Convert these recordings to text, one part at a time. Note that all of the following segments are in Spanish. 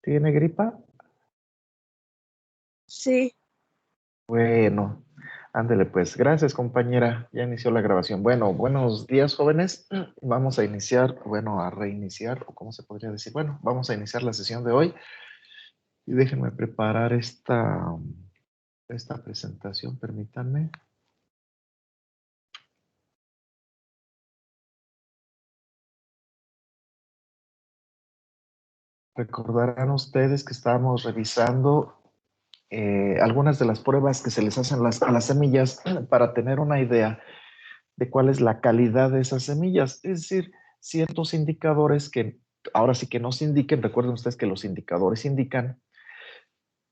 ¿Tiene gripa? Sí, Bueno, ándele pues. Gracias, compañera. Ya inició la grabación. Bueno, buenos días, jóvenes. Vamos a iniciar, bueno, a reiniciar, o cómo se podría decir. Bueno, vamos a iniciar la sesión de hoy. Y déjenme preparar esta presentación, permítanme. Recordarán ustedes que estábamos revisando algunas de las pruebas que se les hacen a las semillas para tener una idea de cuál es la calidad de esas semillas. Es decir, ciertos indicadores que ahora sí que nos indiquen, recuerden ustedes que los indicadores indican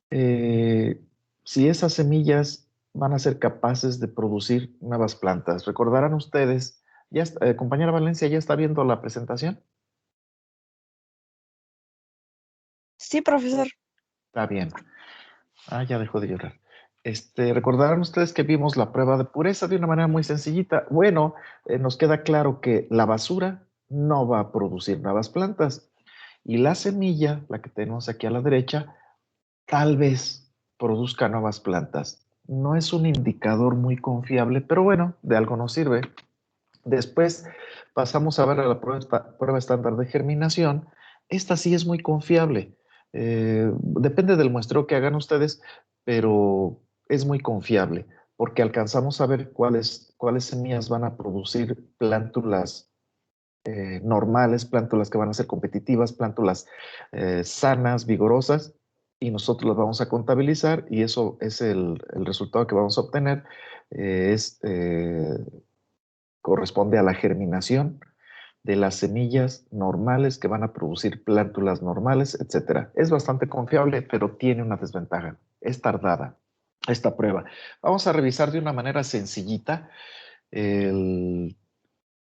eh, si esas semillas van a ser capaces de producir nuevas plantas. Recordarán ustedes, compañera Valencia, ¿ya está viendo la presentación? sí, profesor. Está bien. Ah, ya dejó de llorar. Recordarán ustedes que vimos la prueba de pureza de una manera muy sencillita. Bueno, nos queda claro que la basura no va a producir nuevas plantas y la semilla, la que tenemos aquí a la derecha, tal vez produzca nuevas plantas. No es un indicador muy confiable, pero bueno, de algo nos sirve. Después pasamos a ver a la prueba estándar de germinación. Esta sí es muy confiable. Depende del muestreo que hagan ustedes, pero es muy confiable porque alcanzamos a ver cuáles semillas van a producir plántulas normales, plántulas que van a ser competitivas, plántulas sanas, vigorosas, y nosotros las vamos a contabilizar y eso es el resultado que vamos a obtener. Corresponde a la germinación de las semillas normales que van a producir plántulas normales, etcétera. Es bastante confiable, pero tiene una desventaja. Es tardada esta prueba. Vamos a revisar de una manera sencillita el-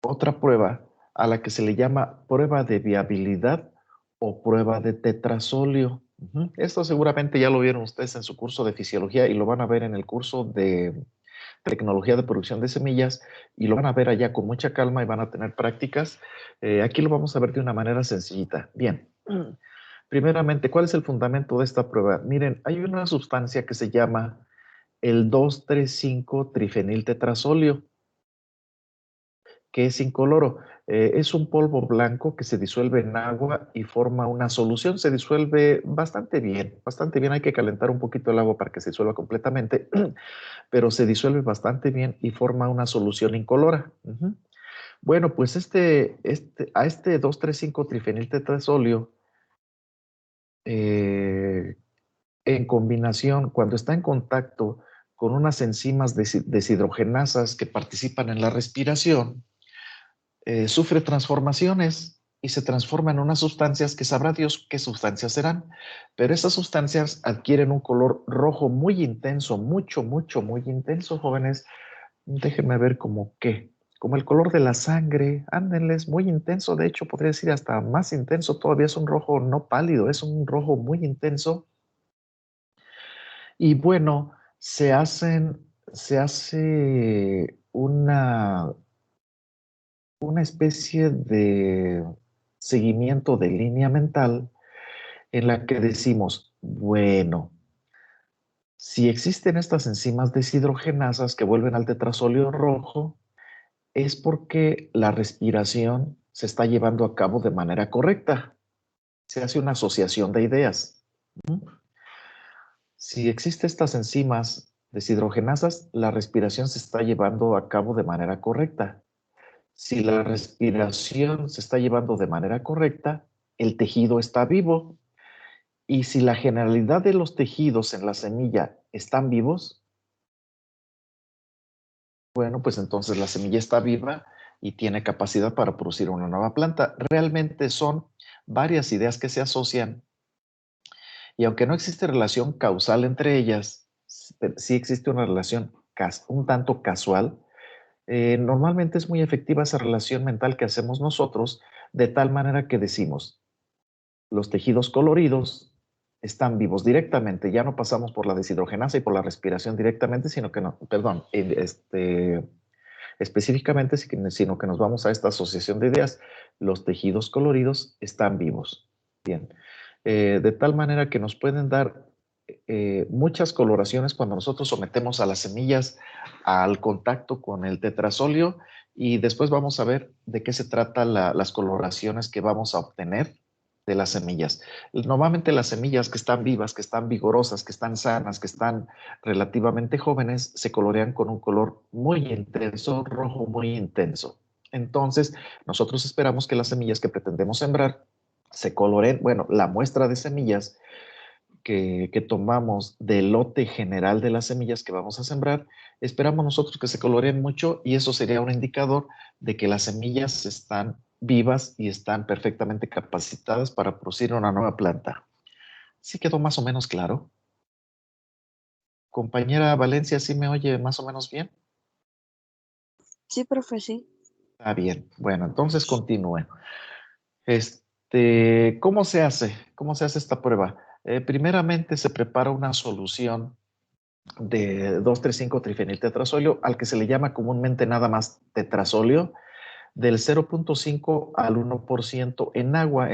otra prueba a la que se le llama prueba de viabilidad o prueba de tetrasolio. Esto seguramente ya lo vieron ustedes en su curso de fisiología y lo van a ver en el curso de tecnología de producción de semillas y lo van a ver allá con mucha calma y van a tener prácticas. Aquí lo vamos a ver de una manera sencillita. Bien, primeramente, ¿cuál es el fundamento de esta prueba? Miren, hay una sustancia que se llama el 2,3,5-trifeniltetrasolio, que es incoloro. Es un polvo blanco que se disuelve en agua y forma una solución. Se disuelve bastante bien, bastante bien. Hay que calentar un poquito el agua para que se disuelva completamente, pero se disuelve bastante bien y forma una solución incolora. Bueno, pues a este 2,3,5-trifeniltetrasolio, eh, en combinación, cuando está en contacto con unas enzimas deshidrogenasas que participan en la respiración, sufre transformaciones y se transforma en unas sustancias que sabrá Dios qué sustancias serán, pero esas sustancias adquieren un color rojo muy intenso, mucho, mucho, muy intenso, jóvenes. Déjenme ver como qué, como el color de la sangre, ándenles, muy intenso, de hecho podría decir hasta más intenso, todavía es un rojo no pálido, es un rojo muy intenso. Y bueno, se hace una especie de seguimiento de línea mental en la que decimos, bueno, si existen estas enzimas deshidrogenasas que vuelven al tetrasolio rojo, es porque la respiración se está llevando a cabo de manera correcta. Se hace una asociación de ideas. Si existen estas enzimas deshidrogenasas, la respiración se está llevando a cabo de manera correcta. Si la respiración se está llevando de manera correcta, el tejido está vivo. Y si la generalidad de los tejidos en la semilla están vivos, bueno, pues entonces la semilla está viva y tiene capacidad para producir una nueva planta. Realmente son varias ideas que se asocian y aunque no existe relación causal entre ellas, sí existe una relación un tanto casual. Normalmente es muy efectiva esa relación mental que hacemos nosotros de tal manera que decimos, los tejidos coloridos están vivos directamente, ya no pasamos por la deshidrogenasa y por la respiración directamente, sino que no, perdón, específicamente, sino que nos vamos a esta asociación de ideas. Los tejidos coloridos están vivos. Bien. de tal manera que nos pueden dar muchas coloraciones cuando nosotros sometemos a las semillas al contacto con el tetrasóleo, y después vamos a ver de qué se trata las coloraciones que vamos a obtener de las semillas. Normalmente las semillas que están vivas, que están vigorosas, que están sanas, que están relativamente jóvenes, se colorean con un color muy intenso, rojo muy intenso. Entonces, nosotros esperamos que las semillas que pretendemos sembrar se coloreen, bueno, la muestra de semillas que tomamos del lote general de las semillas que vamos a sembrar, esperamos nosotros que se coloreen mucho, y eso sería un indicador de que las semillas están vivas y están perfectamente capacitadas para producir una nueva planta. ¿Sí quedó más o menos claro? Compañera Valencia, ¿sí me oye más o menos bien? Sí, profe, sí. Está bien. Bueno, entonces continúe. ¿Cómo se hace? ¿Cómo se hace esta prueba? Primeramente se prepara una solución de 2,3,5-trifeniltetrazolio, al que se le llama comúnmente nada más tetrazolio, del 0,5 al 1% en agua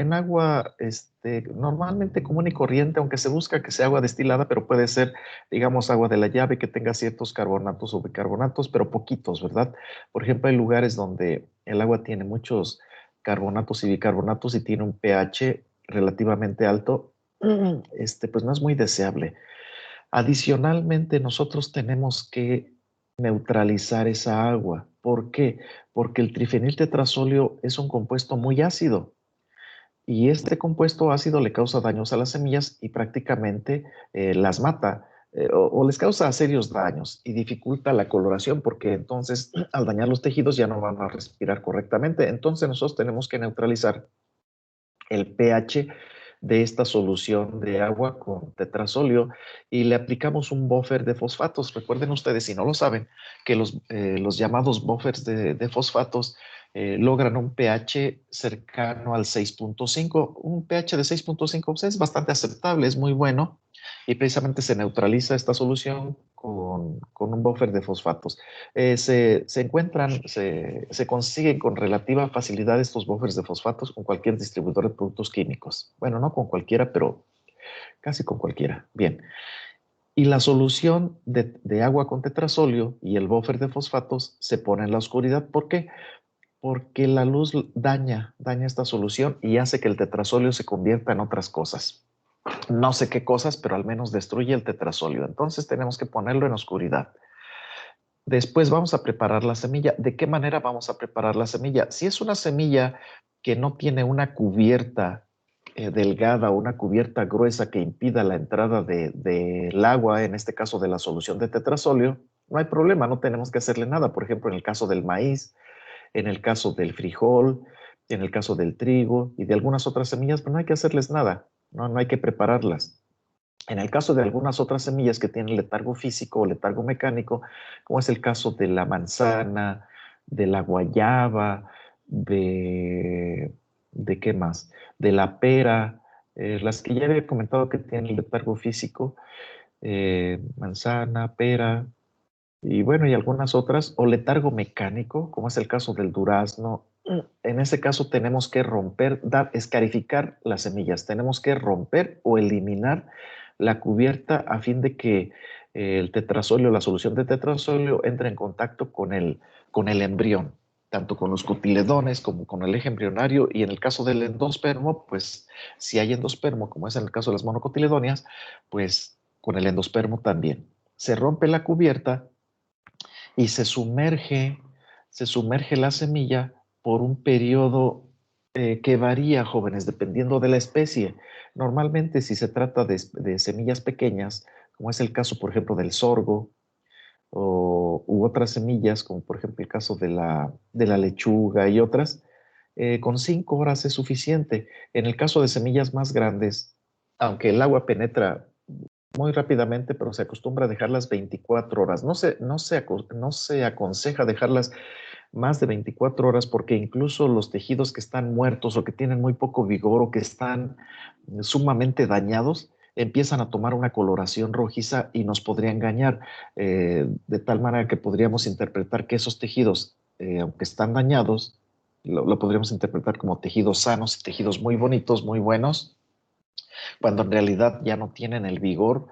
normalmente común y corriente, aunque se busca que sea agua destilada, pero puede ser, digamos, agua de la llave que tenga ciertos carbonatos o bicarbonatos, pero poquitos, ¿verdad? Por ejemplo, hay lugares donde el agua tiene muchos carbonatos y bicarbonatos y tiene un pH relativamente alto, pues no es muy deseable. Adicionalmente, nosotros tenemos que neutralizar esa agua. ¿Por qué? Porque el trifeniltetrazolio es un compuesto muy ácido, y este compuesto ácido le causa daños a las semillas y prácticamente las mata, o les causa serios daños y dificulta la coloración, porque entonces al dañar los tejidos ya no van a respirar correctamente. Entonces nosotros tenemos que neutralizar el pH de esta solución de agua con tetrazolio, y le aplicamos un buffer de fosfatos. Recuerden ustedes, si no lo saben, que los llamados buffers de fosfatos logran un pH cercano al 6,5. Un pH de 6,5 pues, es bastante aceptable, es muy bueno, y precisamente se neutraliza esta solución con un buffer de fosfatos. Se encuentran, se consiguen con relativa facilidad estos buffers de fosfatos con cualquier distribuidor de productos químicos. Bueno, no con cualquiera, pero casi con cualquiera. Bien. Y la solución de agua con tetrazolio y el buffer de fosfatos se pone en la oscuridad. ¿Por qué? Porque la luz daña esta solución y hace que el tetrazolio se convierta en otras cosas. No sé qué cosas, pero al menos destruye el tetrazolio. Entonces tenemos que ponerlo en oscuridad. Después vamos a preparar la semilla. ¿De qué manera vamos a preparar la semilla? Si es una semilla que no tiene una cubierta delgada o una cubierta gruesa que impida la entrada del agua, en este caso de la solución de tetrazolio, no hay problema, no tenemos que hacerle nada. Por ejemplo, en el caso del maíz, en el caso del frijol, en el caso del trigo y de algunas otras semillas, pues no hay que hacerles nada, no hay que prepararlas. En el caso de algunas otras semillas que tienen letargo físico o letargo mecánico, como es el caso de la manzana, de la guayaba, ¿de qué más? De la pera, las que ya había comentado que tienen letargo físico, manzana, pera, y bueno, y algunas otras, o letargo mecánico, como es el caso del durazno. En ese caso tenemos que romper, escarificar las semillas, tenemos que romper o eliminar la cubierta a fin de que el tetrazolio, la solución de tetrazolio, entre en contacto con el embrión, tanto con los cotiledones como con el eje embrionario, y en el caso del endospermo, pues si hay endospermo, como es en el caso de las monocotiledonias, pues con el endospermo también. Se rompe la cubierta y se sumerge la semilla por un periodo que varía, jóvenes, dependiendo de la especie. Normalmente, si se trata de semillas pequeñas, como es el caso, por ejemplo, del sorgo, u otras semillas, como por ejemplo el caso de la lechuga y otras, con 5 horas es suficiente. En el caso de semillas más grandes, aunque el agua penetra muy rápidamente, pero se acostumbra a dejarlas 24 horas. No se aconseja dejarlas más de 24 horas, porque incluso los tejidos que están muertos o que tienen muy poco vigor o que están sumamente dañados empiezan a tomar una coloración rojiza y nos podría engañar, de tal manera que podríamos interpretar que esos tejidos, aunque están dañados, lo podríamos interpretar como tejidos sanos y tejidos muy bonitos, muy buenos, cuando en realidad ya no tienen el vigor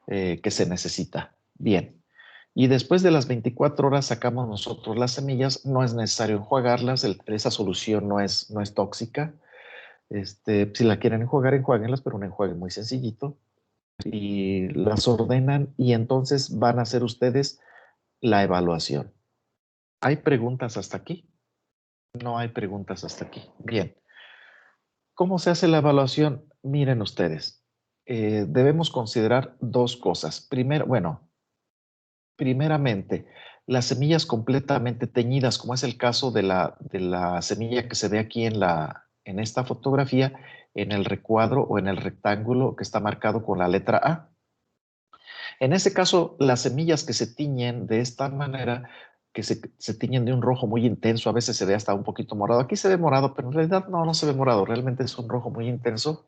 que se necesita. Bien. Y después de las 24 horas sacamos nosotros las semillas, no es necesario enjuagarlas, esa solución no es tóxica. Si la quieren enjuagar, enjuáguenlas, pero un enjuague muy sencillito. Y las ordenan y entonces van a hacer ustedes la evaluación. ¿Hay preguntas hasta aquí? No hay preguntas hasta aquí. Bien. ¿Cómo se hace la evaluación? Miren ustedes, debemos considerar dos cosas. Primero, bueno, primeramente, las semillas completamente teñidas, como es el caso de la semilla que se ve aquí en esta fotografía, en el recuadro o en el rectángulo que está marcado con la letra A. En ese caso, las semillas que se tiñen de esta manera, que se tiñen de un rojo muy intenso, a veces se ve hasta un poquito morado. Aquí se ve morado, pero en realidad no se ve morado, realmente es un rojo muy intenso.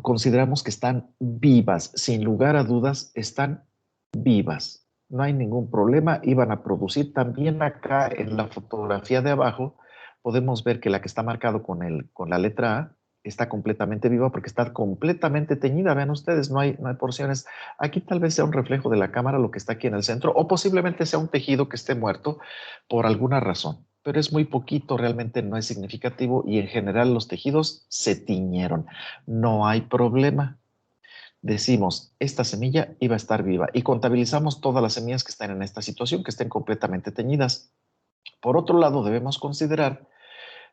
Consideramos que están vivas, sin lugar a dudas, están vivas. No hay ningún problema, iban a producir. También acá en la fotografía de abajo podemos ver que la que está marcado con la letra A está completamente viva porque está completamente teñida. Vean ustedes, no hay porciones. Aquí tal vez sea un reflejo de la cámara lo que está aquí en el centro o posiblemente sea un tejido que esté muerto por alguna razón, pero es muy poquito, realmente no es significativo y en general los tejidos se tiñeron. No hay problema. Decimos, esta semilla iba a estar viva y contabilizamos todas las semillas que están en esta situación, que estén completamente teñidas. Por otro lado, debemos considerar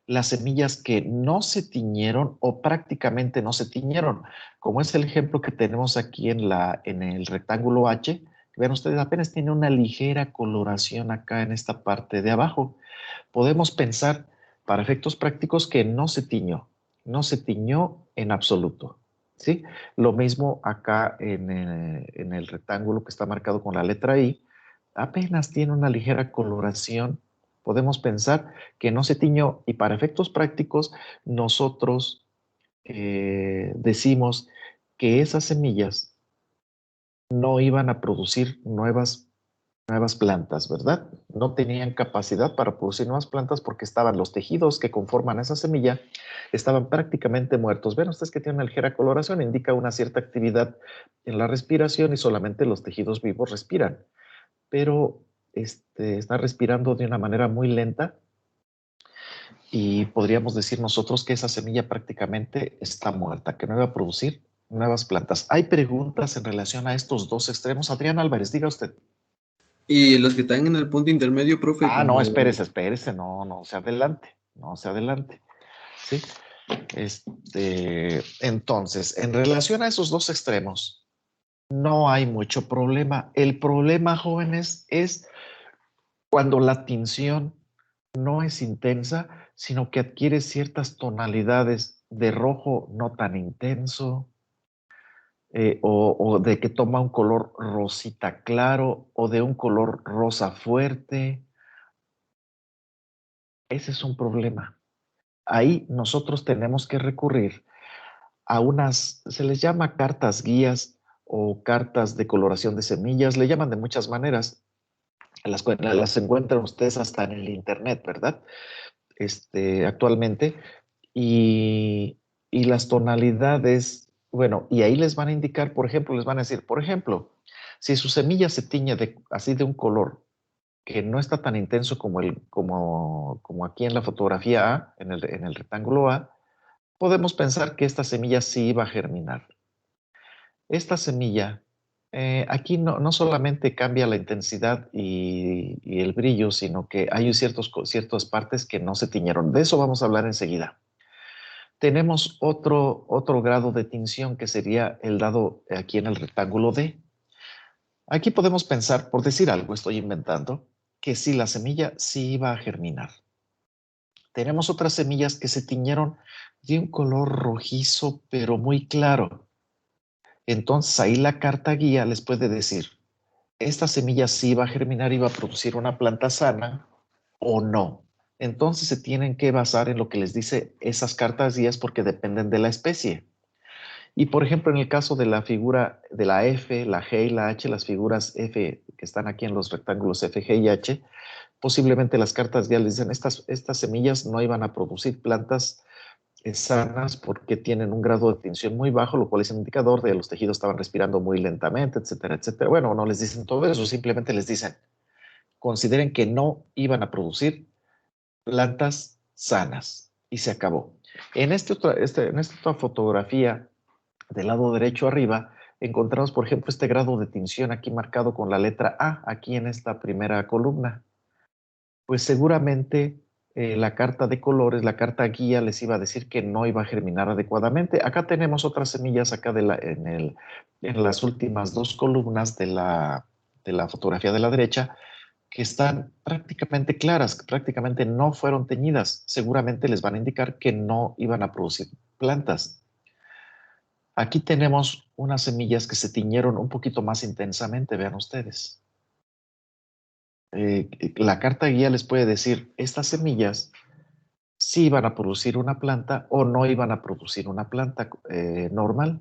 las semillas que no se tiñeron o prácticamente no se tiñeron, como es el ejemplo que tenemos aquí en el rectángulo H. Vean ustedes, apenas tiene una ligera coloración acá en esta parte de abajo. Podemos pensar, para efectos prácticos, que no se tiñó en absoluto. ¿Sí? Lo mismo acá en el rectángulo que está marcado con la letra I, apenas tiene una ligera coloración. Podemos pensar que no se tiñó y para efectos prácticos nosotros decimos que esas semillas no iban a producir nuevas plantas, ¿verdad? No tenían capacidad para producir nuevas plantas porque estaban los tejidos que conforman esa semilla, estaban prácticamente muertos. Ven ustedes que tiene una ligera coloración, indica una cierta actividad en la respiración y solamente los tejidos vivos respiran, pero están respirando de una manera muy lenta y podríamos decir nosotros que esa semilla prácticamente está muerta, que no iba a producir nuevas plantas. ¿Hay preguntas en relación a estos dos extremos? Adrián Álvarez, diga usted. Y los que están en el punto intermedio, profe, Ah, no, como... espérese, no se adelante, no se adelante, ¿sí? Entonces, en relación a esos dos extremos, no hay mucho problema. El problema, jóvenes, es cuando la tinción no es intensa, sino que adquiere ciertas tonalidades de rojo no tan intenso, o de que toma un color rosita claro, o de un color rosa fuerte. Ese es un problema. Ahí nosotros tenemos que recurrir a se les llama cartas guías o cartas de coloración de semillas, le llaman de muchas maneras, las encuentran ustedes hasta en el internet, ¿verdad? Actualmente, y, y las tonalidades, bueno, y ahí les van a indicar, por ejemplo, les van a decir, por ejemplo, si su semilla se tiñe así de un color que no está tan intenso como aquí en la fotografía A, en el rectángulo A, podemos pensar que esta semilla sí iba a germinar. Esta semilla, aquí no solamente cambia la intensidad y el brillo, sino que hay ciertas partes que no se tiñeron. De eso vamos a hablar enseguida. Tenemos otro grado de tinción que sería el dado aquí en el rectángulo D. Aquí podemos pensar, por decir algo, estoy inventando, que sí, la semilla sí iba a germinar. Tenemos otras semillas que se tiñeron de un color rojizo, pero muy claro. Entonces ahí la carta guía les puede decir, esta semilla sí va a germinar y va a producir una planta sana o no. Entonces se tienen que basar en lo que les dice esas cartas guías porque dependen de la especie. Y por ejemplo, en el caso de la figura de la F, la G y la H, las figuras F que están aquí en los rectángulos F, G y H, posiblemente las cartas guías les dicen estas semillas no iban a producir plantas sanas porque tienen un grado de tensión muy bajo, lo cual es un indicador de que los tejidos estaban respirando muy lentamente, etcétera, etcétera. Bueno, no les dicen todo eso, simplemente les dicen, consideren que no iban a producir plantas sanas y se acabó. En en esta otra fotografía del lado derecho arriba, encontramos, por ejemplo, este grado de tinción aquí marcado con la letra A, aquí en esta primera columna. Pues seguramente la carta de colores, la carta guía les iba a decir que no iba a germinar adecuadamente. Acá tenemos otras semillas acá en las últimas dos columnas de la fotografía de la derecha que están prácticamente claras, que prácticamente no fueron teñidas. Seguramente les van a indicar que no iban a producir plantas. Aquí tenemos unas semillas que se tiñeron un poquito más intensamente, vean ustedes. La carta guía les puede decir, estas semillas sí iban a producir una planta o no iban a producir una planta normal.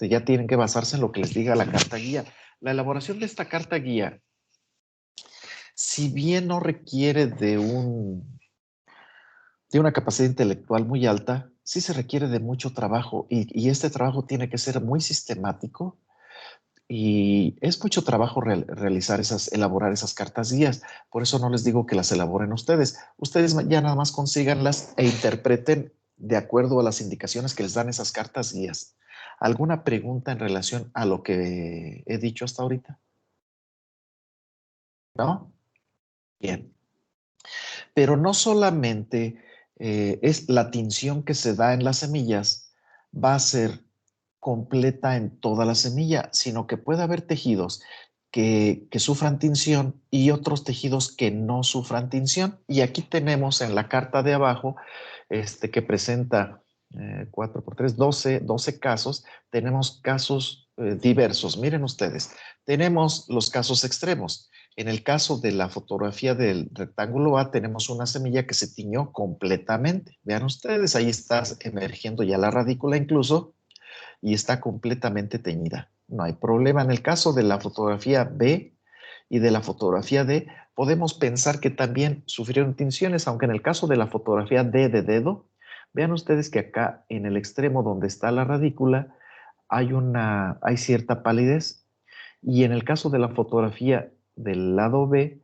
Ya tienen que basarse en lo que les diga la carta guía. La elaboración de esta carta guía, si bien no requiere de una capacidad intelectual muy alta, sí se requiere de mucho trabajo y este trabajo tiene que ser muy sistemático y es mucho trabajo elaborar esas cartas guías. Por eso no les digo que las elaboren ustedes. Ustedes ya nada más consíganlas e interpreten de acuerdo a las indicaciones que les dan esas cartas guías. ¿Alguna pregunta en relación a lo que he dicho hasta ahorita? ¿No? Bien. Pero no solamente es la tinción que se da en las semillas, va a ser completa en toda la semilla, sino que puede haber tejidos que sufran tinción y otros tejidos que no sufran tinción. Y aquí tenemos en la carta de abajo, que presenta 4 por 3, 12 casos, tenemos casos diversos. Miren ustedes, tenemos los casos extremos. En el caso de la fotografía del rectángulo A, tenemos una semilla que se tiñó completamente. Vean ustedes, ahí está emergiendo ya la radícula incluso y está completamente teñida. No hay problema. En el caso de la fotografía B y de la fotografía D, podemos pensar que también sufrieron tinciones, aunque en el caso de la fotografía D de dedo, vean ustedes que acá en el extremo donde está la radícula hay cierta palidez y en el caso de la fotografía del lado B,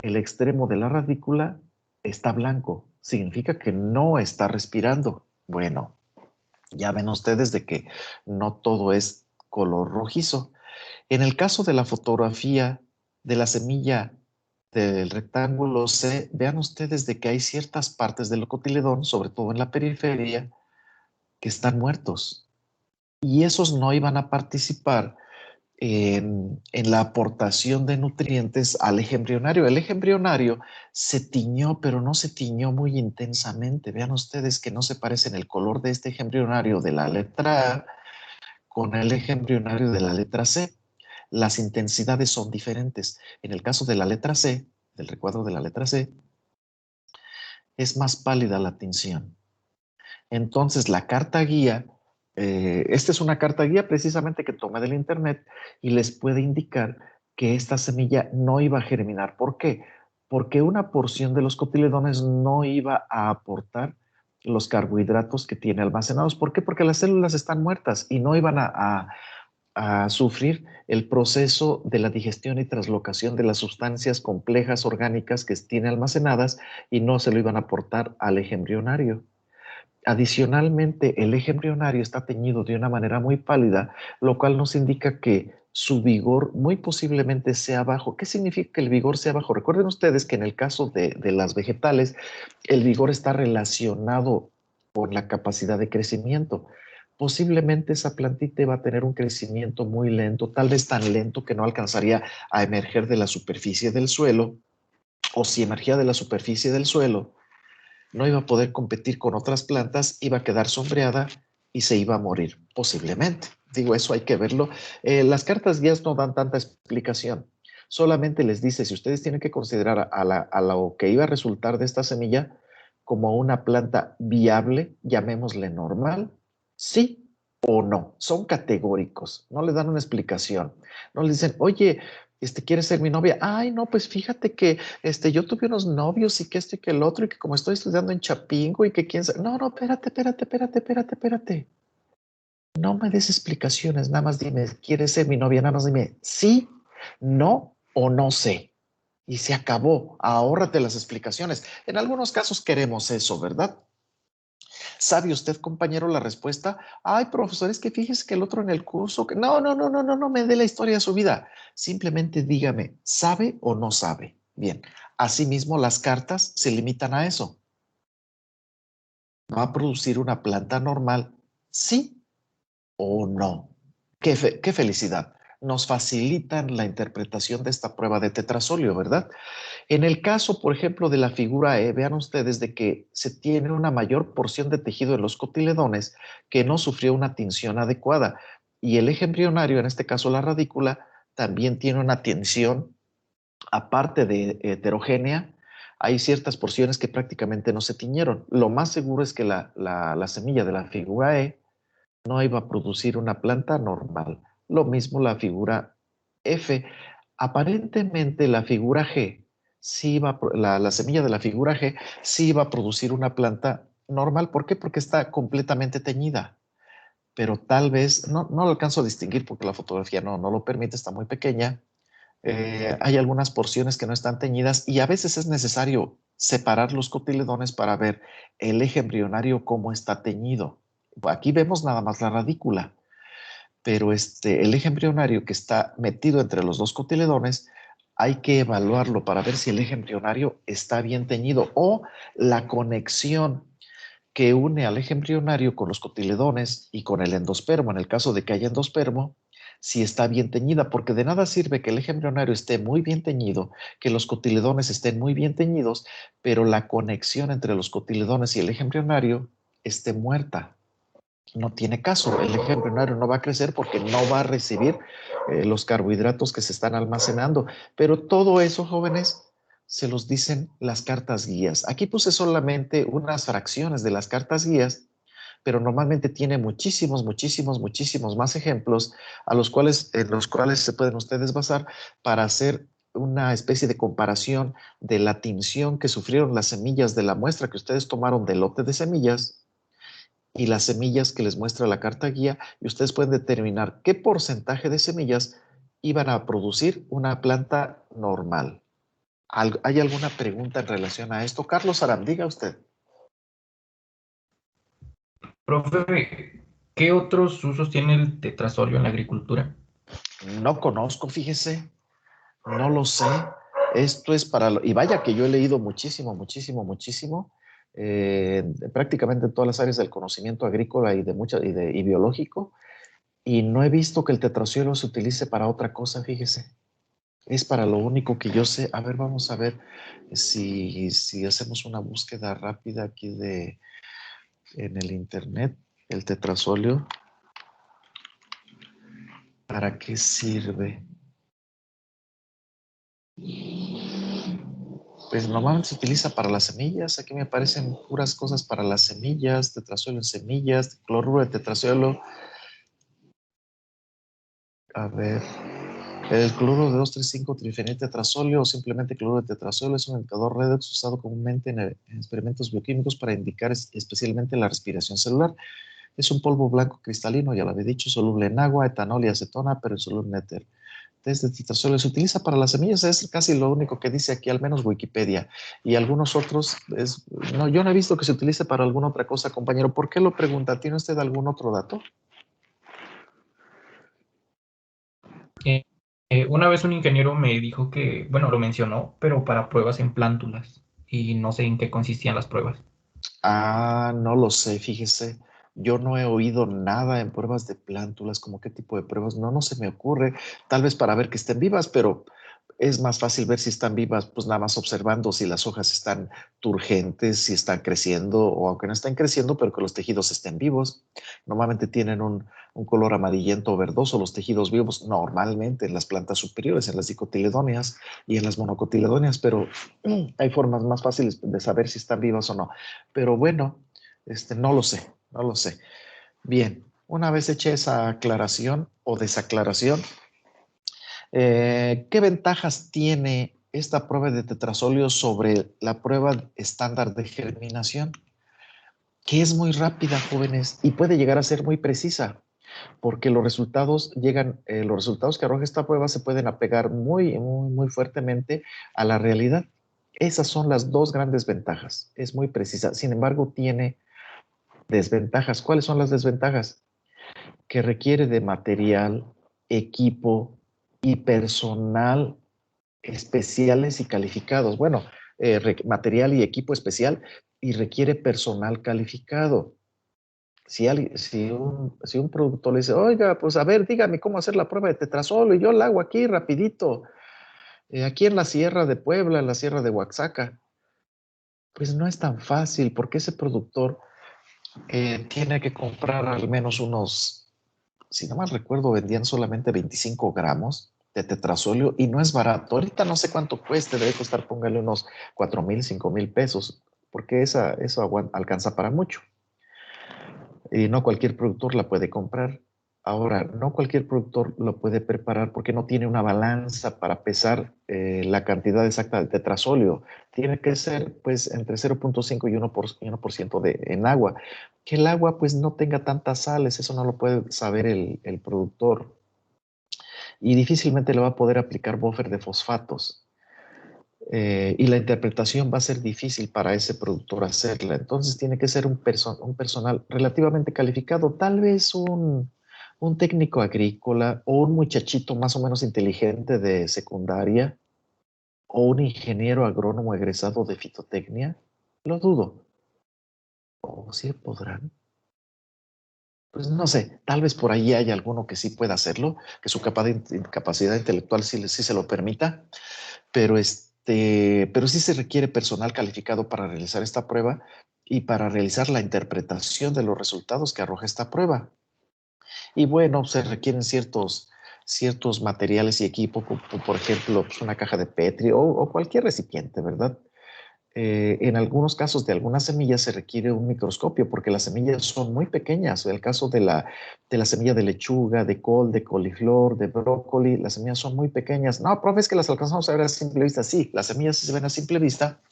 el extremo de la radícula está blanco. Significa que no está respirando. Bueno, ya ven ustedes de que no todo es color rojizo. En el caso de la fotografía de la semilla del rectángulo C, vean ustedes de que hay ciertas partes del cotiledón, sobre todo en la periferia, que están muertos. Y esos no iban a participar en la aportación de nutrientes al eje embrionario. El eje embrionario se tiñó, pero no se tiñó muy intensamente. Vean ustedes que no se parece en el color de este eje embrionario de la letra A con el eje embrionario de la letra C. Las intensidades son diferentes. En el caso de la letra C, del recuadro de la letra C, es más pálida la tinción. Entonces, la carta guía, esta es una carta guía precisamente que tomé del internet y les puede indicar que esta semilla no iba a germinar. ¿Por qué? Porque una porción de los cotiledones no iba a aportar los carbohidratos que tiene almacenados. ¿Por qué? Porque las células están muertas y no iban a sufrir el proceso de la digestión y translocación de las sustancias complejas orgánicas que tiene almacenadas y no se lo iban a aportar al eje embrionario. Adicionalmente, el eje embrionario está teñido de una manera muy pálida, lo cual nos indica que su vigor muy posiblemente sea bajo. ¿Qué significa que el vigor sea bajo? Recuerden ustedes que en el caso de las vegetales, el vigor está relacionado con la capacidad de crecimiento. Posiblemente esa plantita va a tener un crecimiento muy lento, tal vez tan lento que no alcanzaría a emerger de la superficie del suelo, o si emergía de la superficie del suelo, no iba a poder competir con otras plantas, iba a quedar sombreada y se iba a morir, posiblemente. Digo, eso hay que verlo. Las cartas guías no dan tanta explicación. Solamente les dice si ustedes tienen que considerar a lo que iba a resultar de esta semilla como una planta viable, llamémosle normal, sí o no. Son categóricos, no le dan una explicación. No le dicen, oye, ¿Quieres ser mi novia? Ay, no, pues fíjate que yo tuve unos novios y que y que el otro, y que como estoy estudiando en Chapingo y que quién sabe. No, no, espérate. No me des explicaciones, nada más dime, ¿quieres ser mi novia? Nada más dime sí, no o no sé. Y se acabó. Ahórrate las explicaciones. En algunos casos queremos eso, ¿verdad? ¿Sabe usted, compañero, la respuesta? Ay, profesor, es que fíjese que el otro en el curso, que no me dé la historia de su vida. Simplemente dígame, ¿sabe o no sabe? Bien, asimismo las cartas se limitan a eso. ¿Va a producir una planta normal? Sí o no. Qué felicidad. Nos facilitan la interpretación de esta prueba de tetrasolio, ¿verdad? En el caso, por ejemplo, de la figura E, vean ustedes de que se tiene una mayor porción de tejido en los cotiledones que no sufrió una tinción adecuada. Y el eje embrionario, en este caso la radícula, también tiene una tinción, aparte de heterogénea. Hay ciertas porciones que prácticamente no se tiñeron. Lo más seguro es que la semilla de la figura E no iba a producir una planta normal. Lo mismo la figura F. Aparentemente la figura G, sí va, la semilla de la figura G sí va a producir una planta normal. ¿Por qué? Porque está completamente teñida. Pero tal vez, no lo alcanzo a distinguir porque la fotografía no lo permite, está muy pequeña. Hay algunas porciones que no están teñidas y a veces es necesario separar los cotiledones para ver el eje embrionario cómo está teñido. Aquí vemos nada más la radícula, pero el eje embrionario que está metido entre los dos cotiledones, hay que evaluarlo para ver si el eje embrionario está bien teñido o la conexión que une al eje embrionario con los cotiledones y con el endospermo, en el caso de que haya endospermo, si está bien teñida, porque de nada sirve que el eje embrionario esté muy bien teñido, que los cotiledones estén muy bien teñidos, pero la conexión entre los cotiledones y el eje embrionario esté muerta. No tiene caso, el eje embrionario no va a crecer porque no va a recibir los carbohidratos que se están almacenando. Pero todo eso, jóvenes, se los dicen las cartas guías. Aquí puse solamente unas fracciones de las cartas guías, pero normalmente tiene muchísimos más ejemplos en los cuales se pueden ustedes basar para hacer una especie de comparación de la tinción que sufrieron las semillas de la muestra que ustedes tomaron del lote de semillas y las semillas que les muestra la carta guía, y ustedes pueden determinar qué porcentaje de semillas iban a producir una planta normal. ¿Hay alguna pregunta en relación a esto? Carlos Aram, diga usted. Profe, ¿qué otros usos tiene el tetrasolio en la agricultura? No conozco, fíjese, no lo sé. Esto es y vaya que yo he leído muchísimo, prácticamente en todas las áreas del conocimiento agrícola y biológico, y no he visto que el tetracielo se utilice para otra cosa, fíjese. Es para lo único que yo sé. A ver, vamos a ver si hacemos una búsqueda rápida aquí en el internet, el tetrasolio. ¿Para qué sirve? Pues normalmente se utiliza para las semillas. Aquí me aparecen puras cosas para las semillas, tetrasolio en semillas, cloruro de tetrasolio. A ver, el cloruro de 2,3,5-trifeniltetrasolio o simplemente cloruro de tetrasolio es un indicador redox usado comúnmente en experimentos bioquímicos para indicar especialmente la respiración celular. Es un polvo blanco cristalino, ya lo había dicho, soluble en agua, etanol y acetona, pero insoluble en éter. Test de tetrasolio se utiliza para las semillas, es casi lo único que dice aquí, al menos Wikipedia. Y algunos otros, no, yo no he visto que se utilice para alguna otra cosa, compañero. ¿Por qué lo pregunta? ¿Tiene usted algún otro dato? Eh, una vez un ingeniero me dijo que, bueno, lo mencionó, pero para pruebas en plántulas, y no sé en qué consistían las pruebas. Ah, no lo sé, fíjese. Yo no he oído nada en pruebas de plántulas, como qué tipo de pruebas. No se me ocurre. Tal vez para ver que estén vivas, pero es más fácil ver si están vivas, pues nada más observando si las hojas están turgentes, si están creciendo o aunque no estén creciendo, pero que los tejidos estén vivos. Normalmente tienen un color amarillento o verdoso los tejidos vivos, normalmente en las plantas superiores, en las dicotiledóneas y en las monocotiledóneas, pero hay formas más fáciles de saber si están vivas o no. Pero bueno, no lo sé. Bien, una vez hecha esa aclaración o desaclaración, ¿Qué ventajas tiene esta prueba de tetrasóleo sobre la prueba estándar de germinación? Que es muy rápida, jóvenes, y puede llegar a ser muy precisa, porque los resultados los resultados que arroja esta prueba se pueden apegar muy fuertemente a la realidad. Esas son las dos grandes ventajas. Es muy precisa. Sin embargo, tiene desventajas. ¿Cuáles son las desventajas? Que requiere de material, equipo y personal especiales y calificados. Bueno, material y equipo especial y requiere personal calificado. Si un productor le dice, oiga, pues a ver, dígame cómo hacer la prueba de tetrasolo y yo la hago aquí rapidito, aquí en la Sierra de Puebla, en la Sierra de Oaxaca, pues no es tan fácil porque ese productor tiene que comprar al menos unos, si no mal recuerdo, vendían solamente 25 gramos de tetrasóleo y no es barato. Ahorita no sé cuánto cueste, debe costar, póngale unos 4,000, 5,000 pesos, porque eso alcanza para mucho. Y no cualquier productor la puede comprar. Ahora, no cualquier productor lo puede preparar porque no tiene una balanza para pesar la cantidad exacta de tetrasóleo. Tiene que ser pues entre 0,5 y 1% en agua. Que el agua pues no tenga tantas sales, eso no lo puede saber el productor. Y difícilmente le va a poder aplicar buffer de fosfatos. Y la interpretación va a ser difícil para ese productor hacerla. Entonces tiene que ser un personal relativamente calificado, tal vez un técnico agrícola o un muchachito más o menos inteligente de secundaria o un ingeniero agrónomo egresado de fitotecnia. Lo dudo. ¿O sí podrán? Pues no sé, tal vez por ahí hay alguno que sí pueda hacerlo, que su capacidad intelectual sí se lo permita, pero sí se requiere personal calificado para realizar esta prueba y para realizar la interpretación de los resultados que arroja esta prueba. Y bueno, se requieren ciertos materiales y equipo, como por ejemplo, pues una caja de Petri o cualquier recipiente, ¿verdad? En algunos casos de algunas semillas se requiere un microscopio porque las semillas son muy pequeñas. En el caso de la semilla de lechuga, de col, de coliflor, de brócoli, las semillas son muy pequeñas. No, profe, es que las alcanzamos a ver a simple vista. Sí, las semillas se ven a simple vista,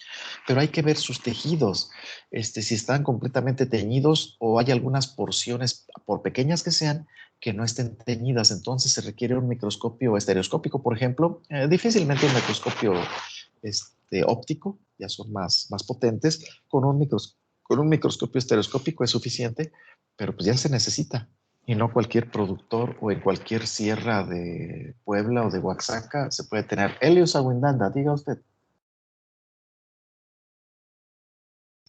pero hay que ver sus tejidos, si están completamente teñidos o hay algunas porciones, por pequeñas que sean, que no estén teñidas. Entonces se requiere un microscopio estereoscópico, por ejemplo, difícilmente un microscopio óptico, ya son más potentes, con un microscopio estereoscópico es suficiente, pero pues ya se necesita. Y no cualquier productor o en cualquier sierra de Puebla o de Oaxaca se puede tener. Helios Aguindanda, diga usted.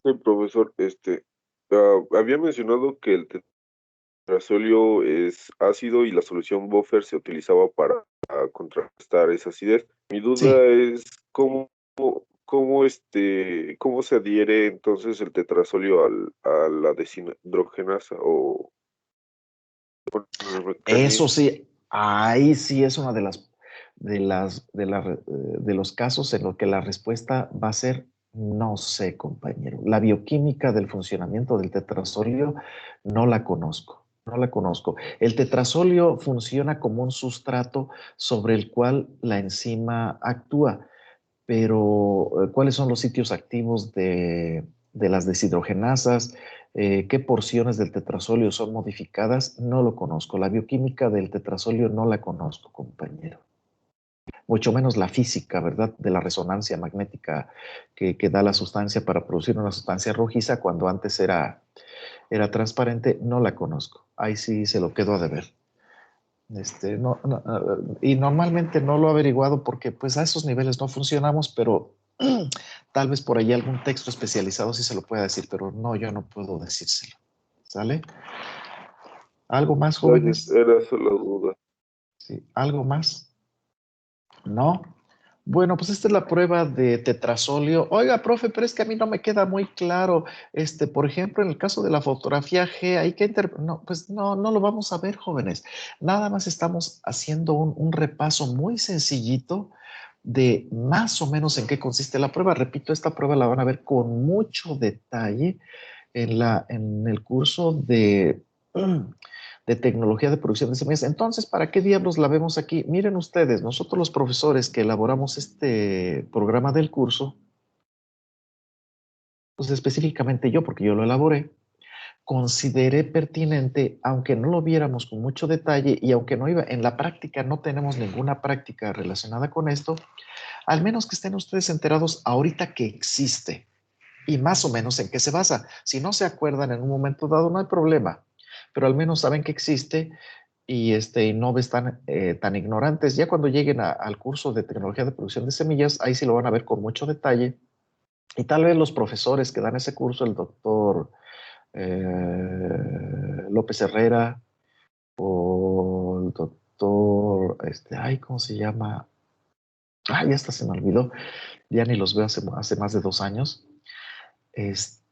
Sí, profesor, había mencionado que el tetrasóleo es ácido y la solución buffer se utilizaba para contrarrestar esa acidez. Mi duda Sí, es cómo se adhiere entonces el tetrasóleo a la deshidrogenasa o el eso mecanismo. sí, ahí sí es una de los casos en los que la respuesta va a ser no sé, compañero. La bioquímica del funcionamiento del tetrasóleo no la conozco, no la conozco. El tetrasóleo funciona como un sustrato sobre el cual la enzima actúa, pero ¿cuáles son los sitios activos de las deshidrogenasas? ¿Qué porciones del tetrasóleo son modificadas? No lo conozco. La bioquímica del tetrasóleo no la conozco, compañero. Mucho menos la física, ¿verdad? De la resonancia magnética que da la sustancia para producir una sustancia rojiza cuando antes era transparente, no la conozco. Ahí sí se lo quedo a deber. Y normalmente no lo he averiguado porque pues a esos niveles no funcionamos, pero tal vez por ahí algún texto especializado sí se lo pueda decir, pero no, yo no puedo decírselo. ¿Sale? ¿Algo más, Gracias, jóvenes? era solo la duda. Sí, ¿algo más? ¿No? Bueno, pues esta es la prueba de tetrasóleo. Oiga, profe, pero es que a mí no me queda muy claro. Por ejemplo, en el caso de la fotografía G, hay que no, pues no lo vamos a ver, jóvenes. Nada más estamos haciendo un repaso muy sencillito de más o menos en qué consiste la prueba. Repito, esta prueba la van a ver con mucho detalle en el curso de tecnología de producción de semillas. Entonces, ¿para qué diablos la vemos aquí? Miren ustedes, nosotros los profesores que elaboramos este programa del curso, pues específicamente yo, porque yo lo elaboré, consideré pertinente, aunque no lo viéramos con mucho detalle y aunque no iba, en la práctica no tenemos ninguna práctica relacionada con esto, al menos que estén ustedes enterados ahorita que existe y más o menos en qué se basa. Si no se acuerdan en un momento dado, no hay problema, pero al menos saben que existe y no están tan ignorantes. Ya cuando lleguen al curso de tecnología de producción de semillas, ahí sí lo van a ver con mucho detalle. Y tal vez los profesores que dan ese curso, el doctor López Herrera o el doctor, ay, ¿cómo se llama? Ay, ya hasta se me olvidó, ya ni los veo hace más de 2 años. Pues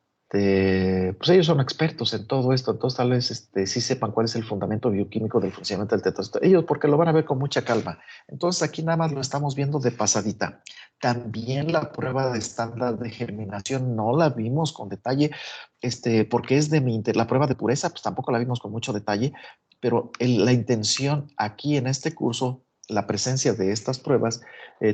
ellos son expertos en todo esto, entonces tal vez sí sepan cuál es el fundamento bioquímico del funcionamiento del tetrazoito. Ellos porque lo van a ver con mucha calma. Entonces aquí nada más lo estamos viendo de pasadita. También la prueba de estándar de germinación no la vimos con detalle, porque es la prueba de pureza, pues tampoco la vimos con mucho detalle, pero la intención aquí en este curso, la presencia de estas pruebas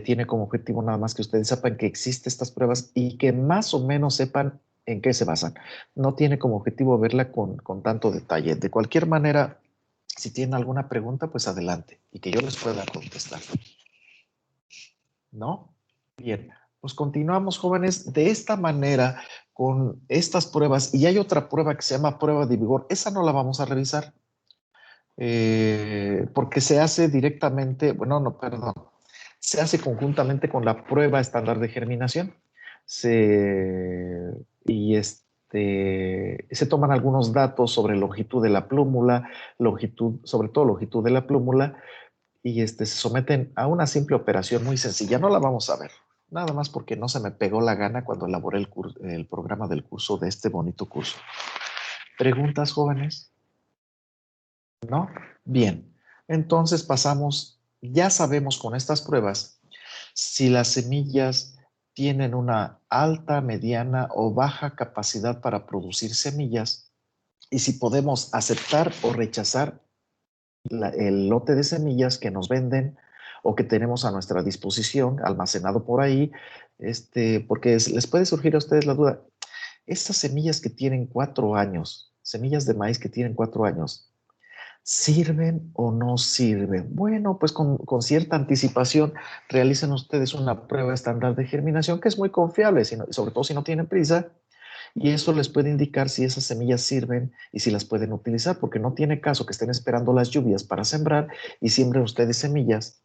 tiene como objetivo nada más que ustedes sepan que existen estas pruebas y que más o menos sepan en qué se basan. No tiene como objetivo verla con tanto detalle. De cualquier manera, si tienen alguna pregunta, pues adelante y que yo les pueda contestar. ¿No? Bien, pues continuamos, jóvenes, de esta manera con estas pruebas. Y hay otra prueba que se llama prueba de vigor. Esa no la vamos a revisar porque se hace directamente, bueno, no, perdón, se hace conjuntamente con la prueba estándar de germinación. Se toman algunos datos sobre longitud de la plúmula, sobre todo longitud de la plúmula, y se someten a una simple operación muy sencilla. No la vamos a ver, nada más porque no se me pegó la gana cuando elaboré el programa del curso de este bonito curso. ¿Preguntas, jóvenes? ¿No? Bien, entonces pasamos, ya sabemos con estas pruebas si las semillas tienen una alta, mediana o baja capacidad para producir semillas y si podemos aceptar o rechazar el lote de semillas que nos venden o que tenemos a nuestra disposición, almacenado por ahí, porque les puede surgir a ustedes la duda, estas semillas que tienen 4 años, semillas de maíz que tienen 4 años, ¿sirven o no sirven? Bueno, pues con cierta anticipación realicen ustedes una prueba estándar de germinación que es muy confiable, sobre todo si no tienen prisa, y eso les puede indicar si esas semillas sirven y si las pueden utilizar, porque no tiene caso que estén esperando las lluvias para sembrar y siembren ustedes semillas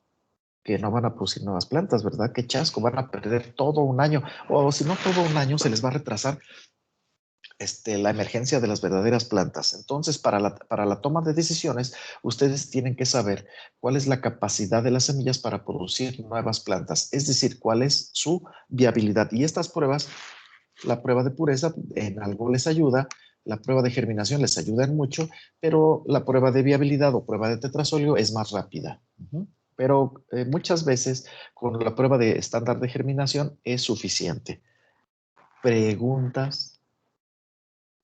que no van a producir nuevas plantas, ¿verdad? Qué chasco, van a perder todo un año, o si no todo un año se les va a retrasar la emergencia de las verdaderas plantas. Entonces, para la toma de decisiones, ustedes tienen que saber cuál es la capacidad de las semillas para producir nuevas plantas, es decir, cuál es su viabilidad. Y estas pruebas, la prueba de pureza en algo les ayuda, la prueba de germinación les ayuda en mucho, pero la prueba de viabilidad o prueba de tetrasóleo es más rápida. Pero muchas veces con la prueba de estándar de germinación es suficiente. ¿Preguntas?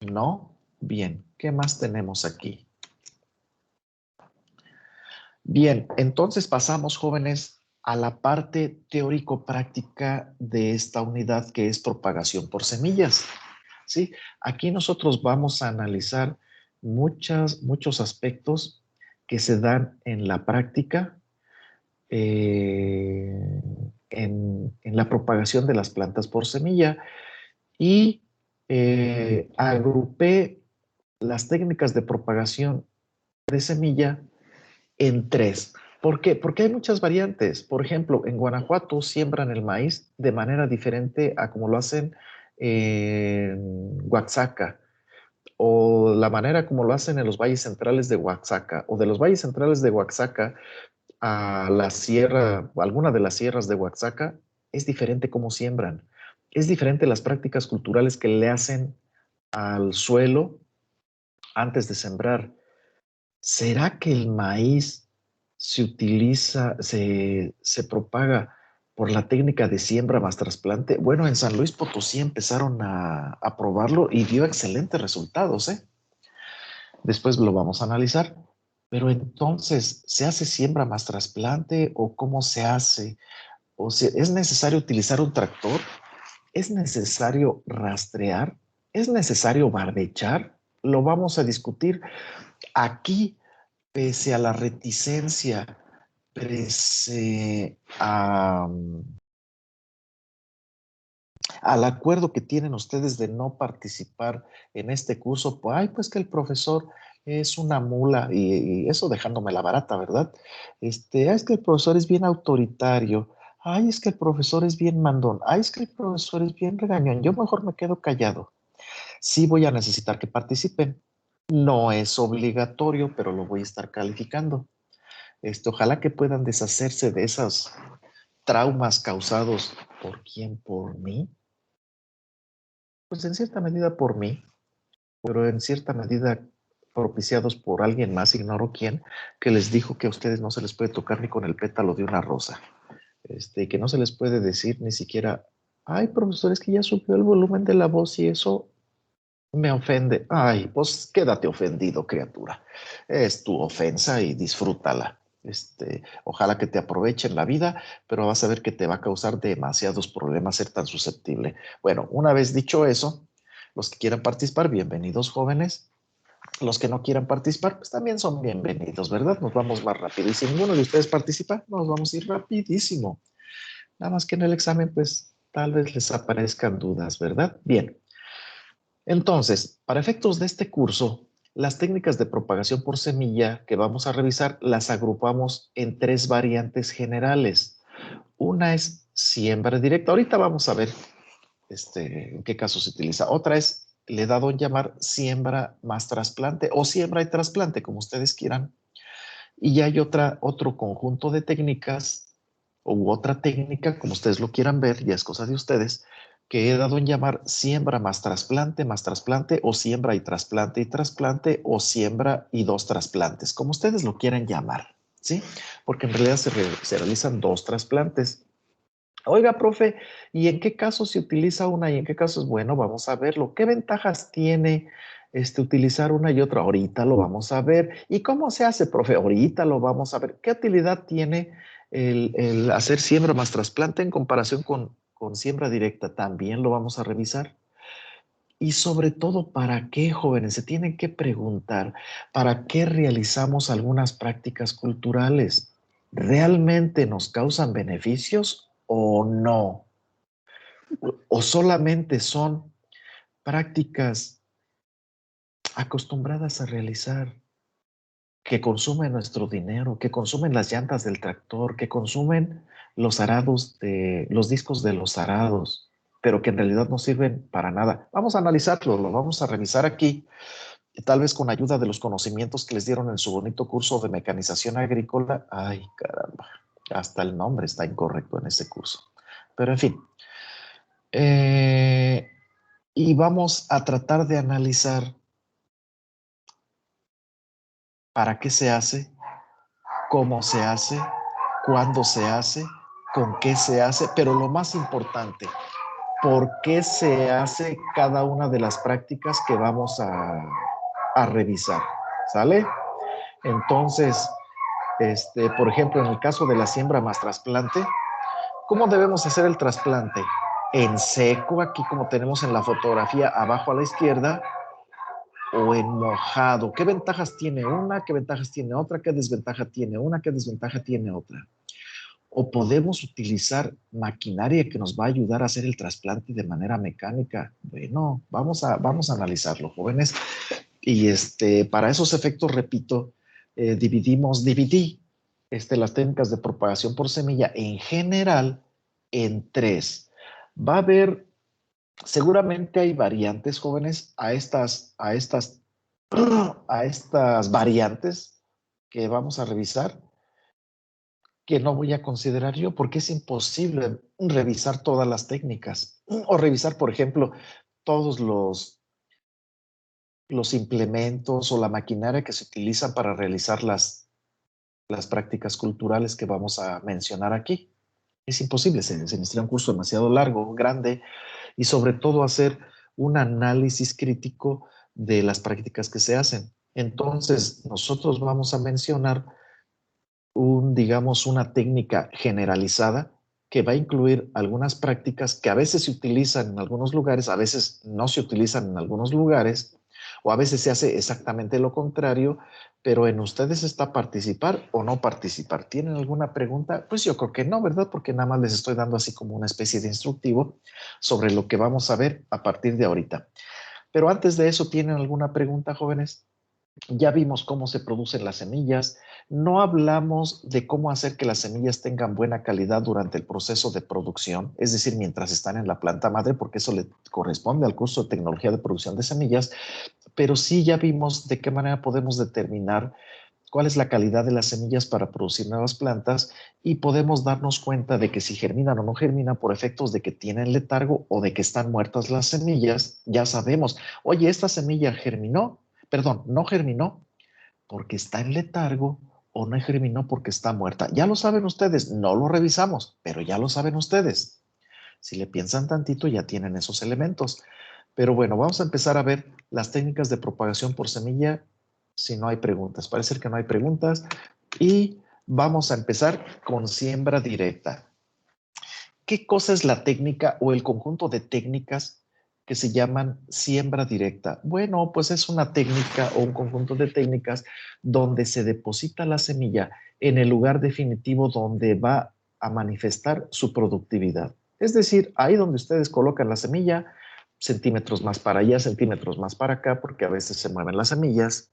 ¿No? Bien, ¿qué más tenemos aquí? Bien, entonces pasamos, jóvenes, a la parte teórico-práctica de esta unidad que es propagación por semillas. ¿Sí? Aquí nosotros vamos a analizar muchos aspectos que se dan en la práctica en la propagación de las plantas por semilla y agrupé las técnicas de propagación de semilla en 3. ¿Por qué? Porque hay muchas variantes. Por ejemplo, en Guanajuato siembran el maíz de manera diferente a como lo hacen en Oaxaca, o la manera como lo hacen en los valles centrales de Oaxaca, o de los valles centrales de Oaxaca a la sierra, alguna de las sierras de Oaxaca, es diferente cómo siembran. Es diferente las prácticas culturales que le hacen al suelo antes de sembrar. ¿Será que el maíz se propaga por la técnica de siembra más trasplante? Bueno, en San Luis Potosí empezaron a probarlo y dio excelentes resultados, ¿eh? Después lo vamos a analizar. Pero entonces, ¿se hace siembra más trasplante o cómo se hace? O sea, ¿es necesario utilizar un tractor? ¿Es necesario rastrear? ¿Es necesario barbechar? Lo vamos a discutir aquí, pese a la reticencia, pese al acuerdo que tienen ustedes de no participar en este curso. Pues, ay, pues que el profesor es una mula y eso dejándome la barata, ¿verdad? Es que el profesor es bien autoritario. Ay, es que el profesor es bien mandón. Ay, es que el profesor es bien regañón. Yo mejor me quedo callado. Sí voy a necesitar que participen. No es obligatorio, pero lo voy a estar calificando. Ojalá que puedan deshacerse de esos traumas causados por quién, por mí. Pues en cierta medida por mí, pero en cierta medida propiciados por alguien más, ignoro quién, que les dijo que a ustedes no se les puede tocar ni con el pétalo de una rosa. Que no se les puede decir ni siquiera, ay, profesor, es que ya subió el volumen de la voz y eso me ofende. Ay, pues quédate ofendido, criatura. Es tu ofensa y disfrútala. Ojalá que te aprovechen la vida, pero vas a ver que te va a causar demasiados problemas ser tan susceptible. Bueno, una vez dicho eso, los que quieran participar, bienvenidos, jóvenes. Los que no quieran participar, pues también son bienvenidos, ¿verdad? Nos vamos más rápido. Y si ninguno de ustedes participa, nos vamos a ir rapidísimo. Nada más que en el examen, pues tal vez les aparezcan dudas, ¿verdad? Bien. Entonces, para efectos de este curso, las técnicas de propagación por semilla que vamos a revisar las agrupamos en tres variantes generales. Una es siembra directa. Ahorita vamos a ver en qué caso se utiliza. Otra es, le he dado en llamar siembra más trasplante o siembra y trasplante, como ustedes quieran. Y hay otro conjunto de técnicas u otra técnica, como ustedes lo quieran ver, ya es cosa de ustedes, que he dado en llamar siembra más trasplante o siembra y trasplante o siembra y dos trasplantes, como ustedes lo quieran llamar, ¿sí? Porque en realidad se realizan dos trasplantes. Oiga, profe, ¿y en qué caso se utiliza una y en qué casos? Bueno, vamos a verlo. ¿Qué ventajas tiene utilizar una y otra? Ahorita lo vamos a ver. ¿Y cómo se hace, profe? Ahorita lo vamos a ver. ¿Qué utilidad tiene el hacer siembra más trasplante en comparación con siembra directa? También lo vamos a revisar. Y sobre todo, ¿para qué, jóvenes? Se tienen que preguntar, ¿para qué realizamos algunas prácticas culturales? ¿Realmente nos causan beneficios o no? ¿O solamente son prácticas acostumbradas a realizar, que consumen nuestro dinero, que consumen las llantas del tractor, que consumen los arados los discos de los arados, pero que en realidad no sirven para nada? Vamos a analizarlo, lo vamos a revisar aquí, tal vez con ayuda de los conocimientos que les dieron en su bonito curso de mecanización agrícola. Ay, caramba, hasta el nombre está incorrecto en ese curso. Pero en fin, y vamos a tratar de analizar para qué se hace, cómo se hace, cuándo se hace, con qué se hace, pero lo más importante, por qué se hace cada una de las prácticas que vamos a revisar. ¿Sale? Entonces, por ejemplo, en el caso de la siembra más trasplante, ¿cómo debemos hacer el trasplante? En seco, aquí como tenemos en la fotografía abajo a la izquierda, o en mojado. ¿Qué ventajas tiene una? ¿Qué ventajas tiene otra? ¿Qué desventaja tiene una? ¿Qué desventaja tiene otra? O podemos utilizar maquinaria que nos va a ayudar a hacer el trasplante de manera mecánica. Bueno, vamos a analizarlo, jóvenes. Y para esos efectos, repito, dividí las técnicas de propagación por semilla en general en tres. Va a haber, seguramente hay variantes, jóvenes, a estas variantes que vamos a revisar, que no voy a considerar yo porque es imposible revisar todas las técnicas o revisar, por ejemplo, todos los implementos o la maquinaria que se utilizan para realizar las prácticas culturales que vamos a mencionar aquí. Es imposible, se necesita un curso demasiado largo, grande, y sobre todo hacer un análisis crítico de las prácticas que se hacen. Entonces, nosotros vamos a mencionar digamos, una técnica generalizada que va a incluir algunas prácticas que a veces se utilizan en algunos lugares, a veces no se utilizan en algunos lugares, o a veces se hace exactamente lo contrario, pero en ustedes está participar o no participar. ¿Tienen alguna pregunta? Pues yo creo que no, ¿verdad? Porque nada más les estoy dando así como una especie de instructivo sobre lo que vamos a ver a partir de ahorita. Pero antes de eso, ¿tienen alguna pregunta, jóvenes? Ya vimos cómo se producen las semillas. No hablamos de cómo hacer que las semillas tengan buena calidad durante el proceso de producción, es decir, mientras están en la planta madre, porque eso le corresponde al curso de tecnología de producción de semillas, pero sí ya vimos de qué manera podemos determinar cuál es la calidad de las semillas para producir nuevas plantas y podemos darnos cuenta de que si germinan o no germinan por efectos de que tienen letargo o de que están muertas las semillas. Ya sabemos, oye, esta semilla germinó, perdón, no germinó porque está en letargo o no germinó porque está muerta. Ya lo saben ustedes, no lo revisamos, pero ya lo saben ustedes. Si le piensan tantito, ya tienen esos elementos. Pero bueno, vamos a empezar a ver las técnicas de propagación por semilla si no hay preguntas. Parece que no hay preguntas. Y vamos a empezar con siembra directa. ¿Qué cosa es la técnica o el conjunto de técnicas que se llaman siembra directa? Bueno, pues es una técnica o un conjunto de técnicas donde se deposita la semilla en el lugar definitivo donde va a manifestar su productividad. Es decir, ahí donde ustedes colocan la semilla, centímetros más para allá, centímetros más para acá, porque a veces se mueven las semillas.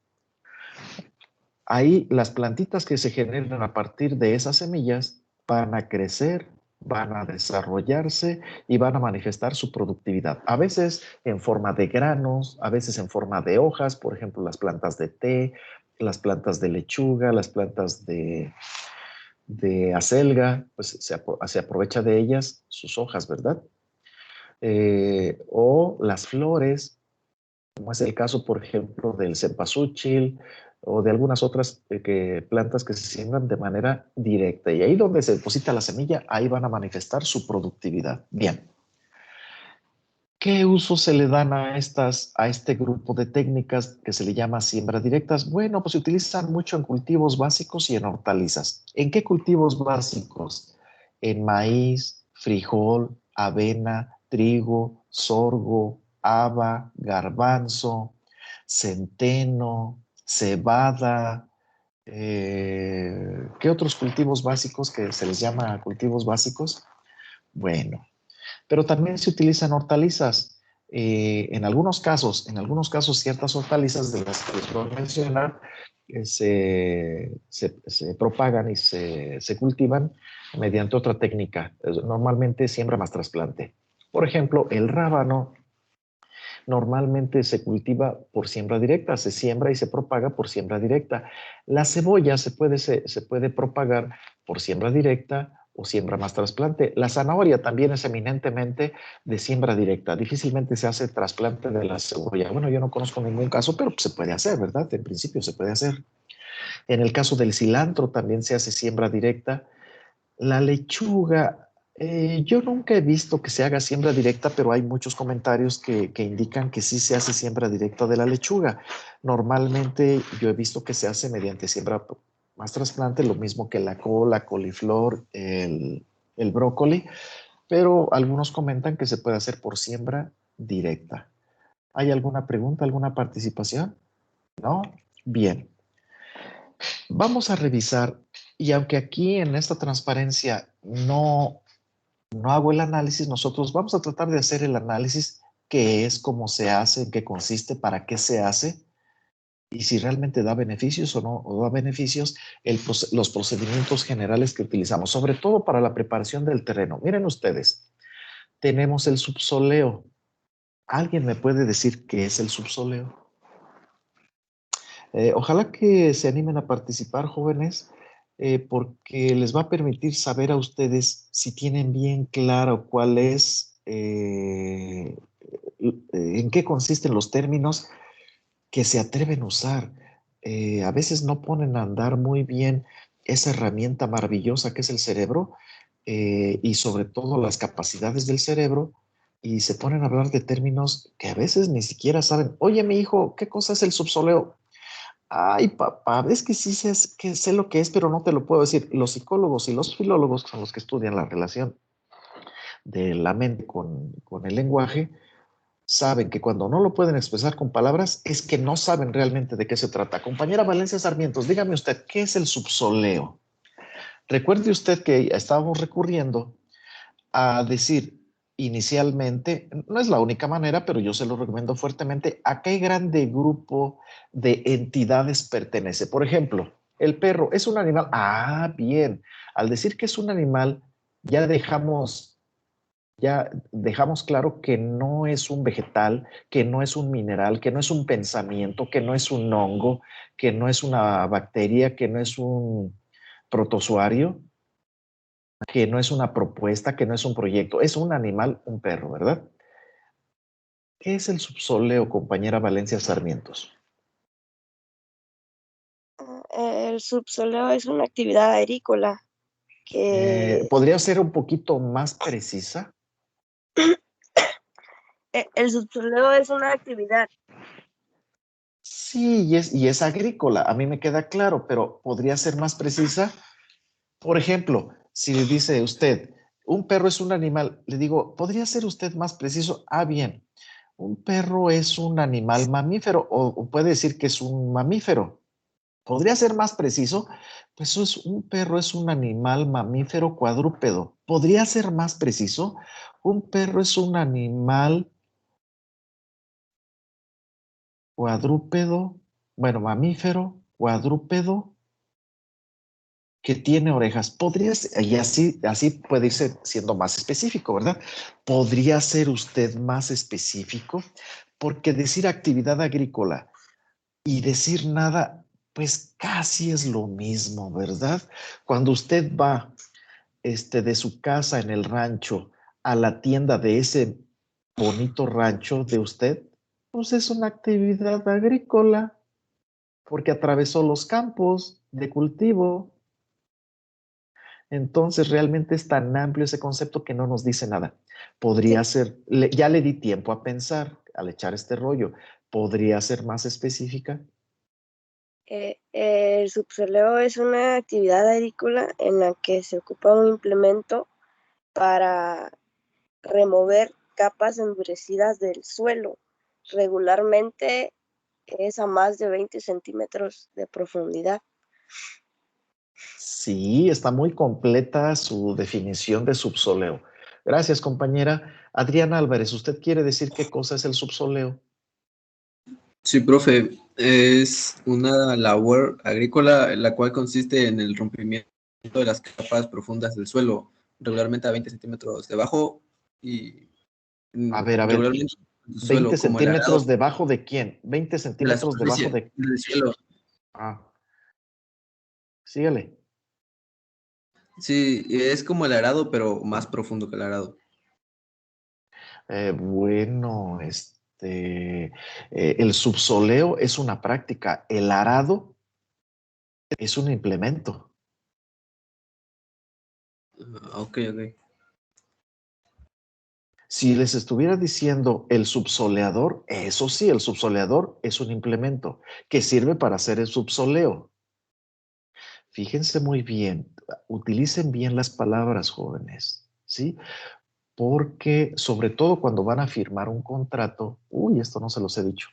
Ahí las plantitas que se generan a partir de esas semillas van a crecer, van a desarrollarse y van a manifestar su productividad. A veces en forma de granos, a veces en forma de hojas, por ejemplo, las plantas de té, las plantas de lechuga, las plantas de acelga, pues se aprovecha de ellas sus hojas, ¿verdad? O las flores, como es el caso, por ejemplo, del cempasúchil o de algunas otras plantas que se siembran de manera directa. Y ahí donde se deposita la semilla, ahí van a manifestar su productividad. Bien. ¿Qué uso se le dan a este grupo de técnicas que se le llama siembra directas? Bueno, pues se utilizan mucho en cultivos básicos y en hortalizas. ¿En qué cultivos básicos? En maíz, frijol, avena, trigo, sorgo, haba, garbanzo, centeno, cebada. ¿Qué otros cultivos básicos que se les llama cultivos básicos? Bueno, pero también se utilizan hortalizas. En algunos casos, ciertas hortalizas de las que les voy a mencionar se propagan y se cultivan mediante otra técnica, normalmente siembra más trasplante. Por ejemplo, el rábano normalmente se cultiva por siembra directa, se siembra y se propaga por siembra directa. La cebolla se puede propagar por siembra directa o siembra más trasplante. La zanahoria también es eminentemente de siembra directa. Difícilmente se hace trasplante de la cebolla. Bueno, yo no conozco ningún caso, pero se puede hacer, ¿verdad? En principio se puede hacer. En el caso del cilantro también se hace siembra directa. La lechuga, yo nunca he visto que se haga siembra directa, pero hay muchos comentarios que indican que sí se hace siembra directa de la lechuga. Normalmente yo he visto que se hace mediante siembra más trasplante, lo mismo que la col, la coliflor, el brócoli, pero algunos comentan que se puede hacer por siembra directa. ¿Hay alguna pregunta, alguna participación? ¿No? Bien. Vamos a revisar, y aunque aquí en esta transparencia no hago el análisis, nosotros vamos a tratar de hacer el análisis, qué es, cómo se hace, en qué consiste, para qué se hace, y si realmente da beneficios o no o da beneficios, los procedimientos generales que utilizamos, sobre todo para la preparación del terreno. Miren ustedes, tenemos el subsoleo. ¿Alguien me puede decir qué es el subsoleo? Ojalá que se animen a participar, jóvenes, porque les va a permitir saber a ustedes si tienen bien claro cuál es, en qué consisten los términos que se atreven a usar. A veces no ponen a andar muy bien esa herramienta maravillosa que es el cerebro y sobre todo las capacidades del cerebro y se ponen a hablar de términos que a veces ni siquiera saben. Oye, mi hijo, ¿qué cosa es el subsoleo? Ay, papá, ves que sí que sé lo que es, pero no te lo puedo decir. Los psicólogos y los filólogos, que son los que estudian la relación de la mente con el lenguaje, saben que cuando no lo pueden expresar con palabras es que no saben realmente de qué se trata. Compañera Valencia Sarmientos, dígame usted, ¿qué es el subsoleo? Recuerde usted que estábamos recurriendo a decir inicialmente, no es la única manera, pero yo se lo recomiendo fuertemente, a qué grande grupo de entidades pertenece. Por ejemplo, el perro es un animal. Ah, bien. Al decir que es un animal, ya dejamos claro que no es un vegetal, que no es un mineral, que no es un pensamiento, que no es un hongo, que no es una bacteria, que no es un protozoario, que no es una propuesta, que no es un proyecto, es un animal, un perro, ¿verdad? ¿Qué es el subsoleo, compañera Valencia Sarmientos? El subsoleo es una actividad agrícola que ¿Podría ser un poquito más precisa? el subsoleo es una actividad. Sí, y es agrícola, a mí me queda claro, pero ¿podría ser más precisa? Por ejemplo, si le dice usted, un perro es un animal, le digo, ¿podría ser usted más preciso? Ah, bien, un perro es un animal mamífero, o puede decir que es un mamífero. ¿Podría ser más preciso? Pues un perro es un animal mamífero cuadrúpedo. ¿Podría ser más preciso? Un perro es un animal cuadrúpedo, bueno, mamífero, cuadrúpedo, que tiene orejas. Y así puede irse siendo más específico, ¿verdad? ¿Podría ser usted más específico? Porque decir actividad agrícola y decir nada, pues casi es lo mismo, ¿verdad? Cuando usted va de su casa en el rancho a la tienda de ese bonito rancho de usted, pues es una actividad agrícola, porque atravesó los campos de cultivo. Entonces, realmente es tan amplio ese concepto que no nos dice nada. Podría ser, ya le di tiempo a pensar al echar este rollo, podría ser más específica. El subsoleo es una actividad agrícola en la que se ocupa un implemento para remover capas endurecidas del suelo. Regularmente es a más de 20 centímetros de profundidad. Sí, está muy completa su definición de subsoleo. Gracias, compañera. Adriana Álvarez, ¿usted quiere decir qué cosa es el subsoleo? Sí, profe, es una labor agrícola la cual consiste en el rompimiento de las capas profundas del suelo, regularmente a 20 centímetros debajo y A ver, regularmente el 20 suelo como el arado centímetros debajo de quién? 20 de la centímetros debajo superficie de... del suelo. Ah, sígale. Sí, es como el arado, pero más profundo que el arado. Bueno, el subsoleo es una práctica, el arado es un implemento. Ok, ok. Si les estuviera diciendo el subsoleador, eso sí, el subsoleador es un implemento que sirve para hacer el subsoleo. Fíjense muy bien, utilicen bien las palabras, jóvenes, ¿sí? Porque sobre todo cuando van a firmar un contrato, uy, esto no se los he dicho,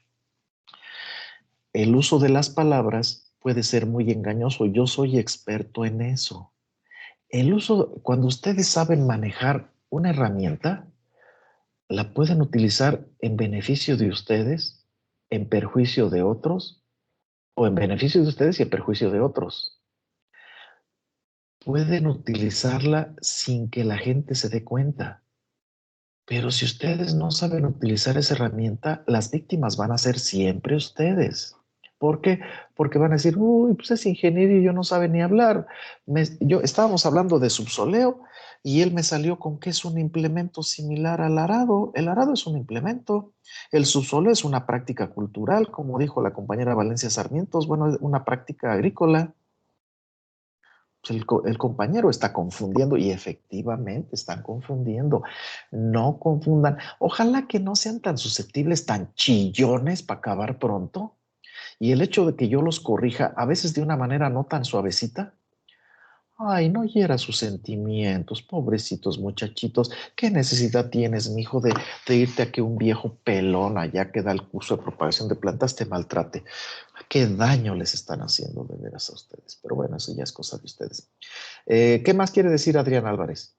el uso de las palabras puede ser muy engañoso. Yo soy experto en eso. Cuando ustedes saben manejar una herramienta, la pueden utilizar en beneficio de ustedes, en perjuicio de otros, o en beneficio de ustedes y en perjuicio de otros. Pueden utilizarla sin que la gente se dé cuenta. Pero si ustedes no saben utilizar esa herramienta, las víctimas van a ser siempre ustedes. ¿Por qué? Porque van a decir, uy, pues es ingeniero y yo no sabe ni hablar. Estábamos hablando de subsoleo y él me salió con que es un implemento similar al arado. El arado es un implemento. El subsoleo es una práctica cultural, como dijo la compañera Valencia Sarmientos, bueno, es una práctica agrícola. El compañero está confundiendo y efectivamente están confundiendo. No confundan. Ojalá que no sean tan susceptibles, tan chillones para acabar pronto Y el hecho de que yo los corrija, a veces de una manera no tan suavecita, ay, no hiera sus sentimientos, pobrecitos muchachitos. ¿Qué necesidad tienes, mijo, de irte a que un viejo pelón allá que da el curso de propagación de plantas te maltrate? ¿Qué daño les están haciendo de veras a ustedes? Pero bueno, eso ya es cosa de ustedes. ¿Qué más quiere decir Adrián Álvarez?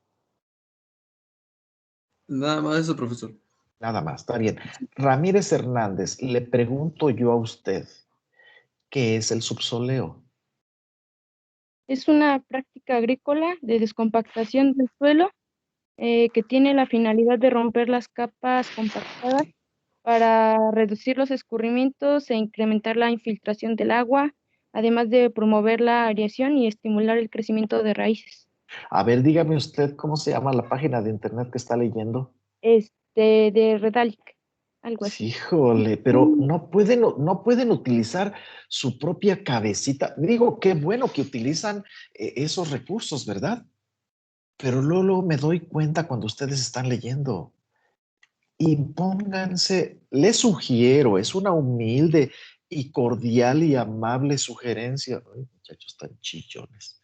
Nada más eso, profesor. Nada más, está bien. Ramírez Hernández, le pregunto yo a usted, ¿qué es el subsoleo? Es una práctica agrícola de descompactación del suelo que tiene la finalidad de romper las capas compactadas para reducir los escurrimientos e incrementar la infiltración del agua, además de promover la aireación y estimular el crecimiento de raíces. A ver, dígame usted cómo se llama la página de internet que está leyendo. De Redalic, algo Sí, así. híjole, pero no pueden utilizar su propia cabecita. Digo, qué bueno que utilizan esos recursos, ¿verdad? Pero luego me doy cuenta cuando ustedes están leyendo. Impónganse, les sugiero, es una humilde y cordial y amable sugerencia. Ay, muchachos tan chillones.